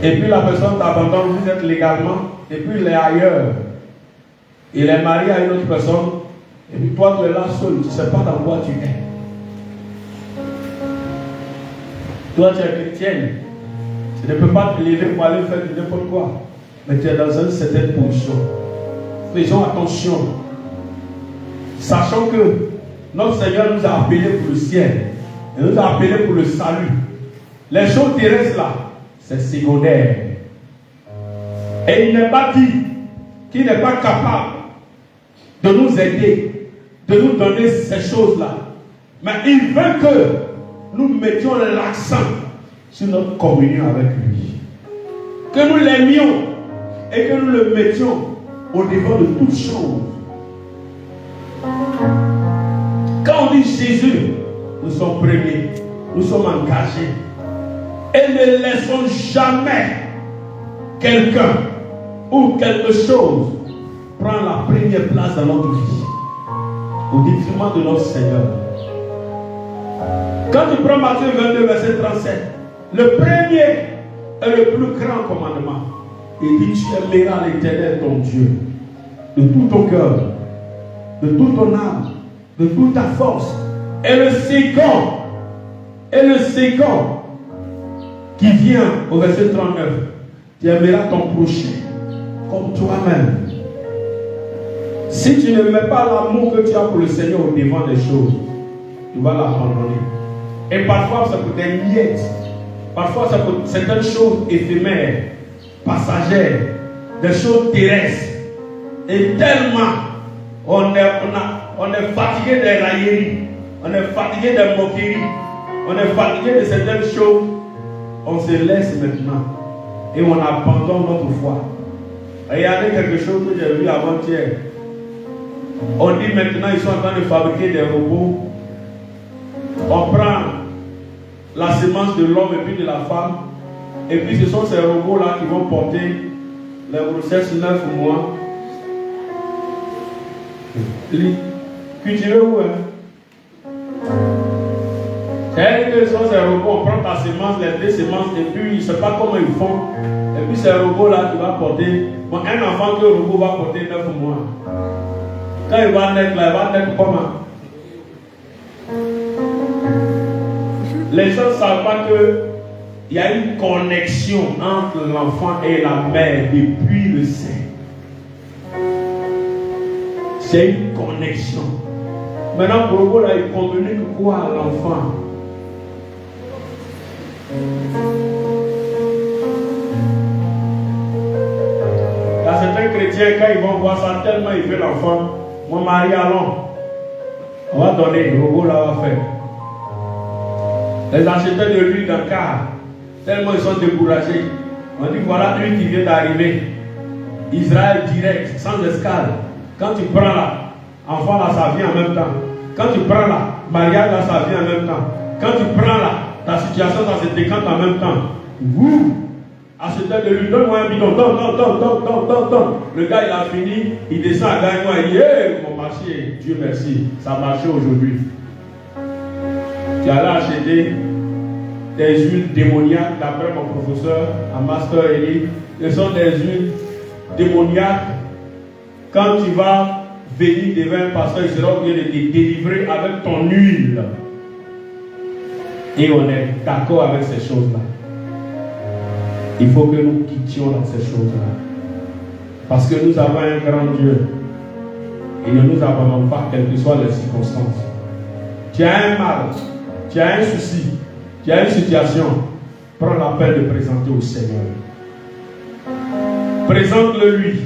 et puis la personne t'abandonne, vous êtes légalement, et puis il est ailleurs. Il est marié à une autre personne, et puis toi, tu es là seul, tu ne sais pas dans quoi tu es. Toi, tu es chrétienne, tu ne peux pas te lever pour aller faire n'importe quoi, mais tu es dans une certaine position. Faisons attention, sachant que notre Seigneur nous a appelés pour le ciel, et nous a appelés pour le salut. Les choses terrestres là, c'est secondaire. Et il n'est pas dit qu'il n'est pas capable de nous aider, de nous donner ces choses-là. Mais il veut que nous mettions l'accent sur notre communion avec lui. Que nous l'aimions et que nous le mettions au devant de toutes choses. Quand on dit Jésus, nous sommes premiers, nous sommes engagés. Et ne laissons jamais quelqu'un ou quelque chose prendre la première place dans notre vie, au détriment de notre Seigneur. Quand tu prends Matthieu 22, verset 37, le premier et le plus grand commandement, il dit, tu aimeras l'Éternel ton Dieu de tout ton cœur, de toute ton âme, de toute ta force. Et le second qui vient au verset 39, tu aimeras ton prochain comme toi-même. Si tu ne mets pas l'amour que tu as pour le Seigneur au devant des choses, tu vas l'abandonner. Et parfois c'est pour des miettes, parfois c'est pour certaines choses éphémères, passagères, des choses terrestres. Et tellement on est fatigué des railleries, on est fatigué des moqueries, on est fatigué de certaines choses, on se laisse maintenant et on abandonne notre foi. Regardez quelque chose que j'ai vu avant-hier. On dit maintenant ils sont en train de fabriquer des robots. On prend la semence de l'homme et puis de la femme, et puis ce sont ces robots-là qui vont porter les grossesses 9 mois. Cultiver où c'est-à-dire que ce sont ces robots, on prend ta semence, les deux semences, et puis je ne sais pas comment ils font. Et puis ces robots-là, tu vas porter. Bon, un enfant que le robot va porter 9 mois. Quand il va naître là, il va naître comment? Les gens ne savent pas qu'il y a une connexion entre l'enfant et la mère depuis le sein. C'est une connexion. Maintenant, pour le robot là, il communique quoi à l'enfant? Il y a certains chrétiens, quand ils vont voir ça, tellement ils veulent l'enfant. Mon mari, allons, on va donner, le robot là va faire. Les acheteurs de l'huile dans le car, tellement ils sont découragés. On dit voilà l'huile qui vient d'arriver. Israël direct, sans escale. Quand tu prends là, enfant là, ça vient en même temps. Quand tu prends là, mariage là, ça vient en même temps. Quand tu prends là, ta situation, ça se décante en même temps. Ouh! Acheteur de lui, donne-moi un bidon, donne. Le gars, il a fini, il descend à gagne-moi, il dit, hey, mon marché, Dieu merci, ça a marché aujourd'hui. Tu allais acheter des huiles démoniaques, d'après mon professeur, un master Eli, ce sont des huiles démoniaques. Quand tu vas venir devant un pasteur, il sera obligé de te délivrer avec ton huile. Et on est d'accord avec ces choses-là. Il faut que nous quittions dans ces choses-là. Parce que nous avons un grand Dieu. Il ne nous abandonne pas, quelles que soient les circonstances. Tu as un mal, tu as un souci, tu as une situation. Prends la peine de présenter au Seigneur. Présente-le lui.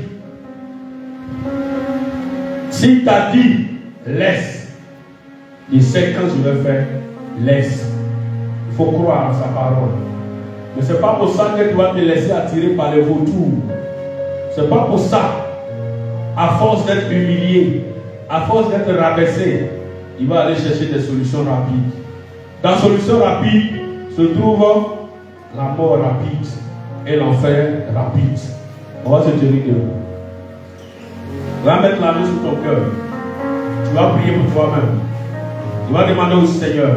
S'il t'a dit, laisse. Il sait quand je vais faire, laisse. Il faut croire à sa parole. Mais ce n'est pas pour ça que tu vas te laisser attirer par les vautours. Ce n'est pas pour ça, à force d'être humilié, à force d'être rabaissé, il va aller chercher des solutions rapides. Dans la solution rapide se trouve la mort rapide et l'enfer rapide. On va se tenir debout. Tu vas mettre la main sur ton cœur. Tu vas prier pour toi-même. Tu vas demander au Seigneur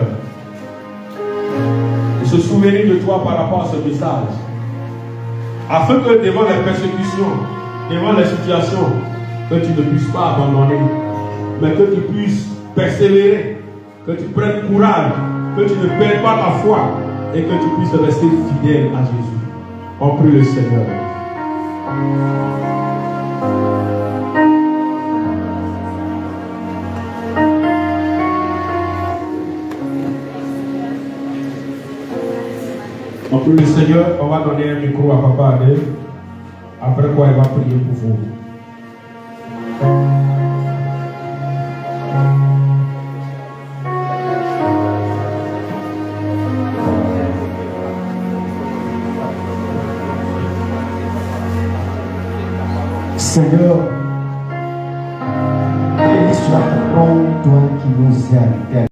de se souvenir de toi par rapport à ce message. Afin que devant les persécutions, devant les situations, que tu ne puisses pas abandonner, mais que tu puisses persévérer, que tu prennes courage, que tu ne perdes pas ta foi et que tu puisses rester fidèle à Jésus. On prie le Seigneur. On prie le Seigneur, on va donner un micro à Papa Adel. Après quoi, il va prier pour vous. Seigneur, béni soit ton nom, toi qui nous aimes.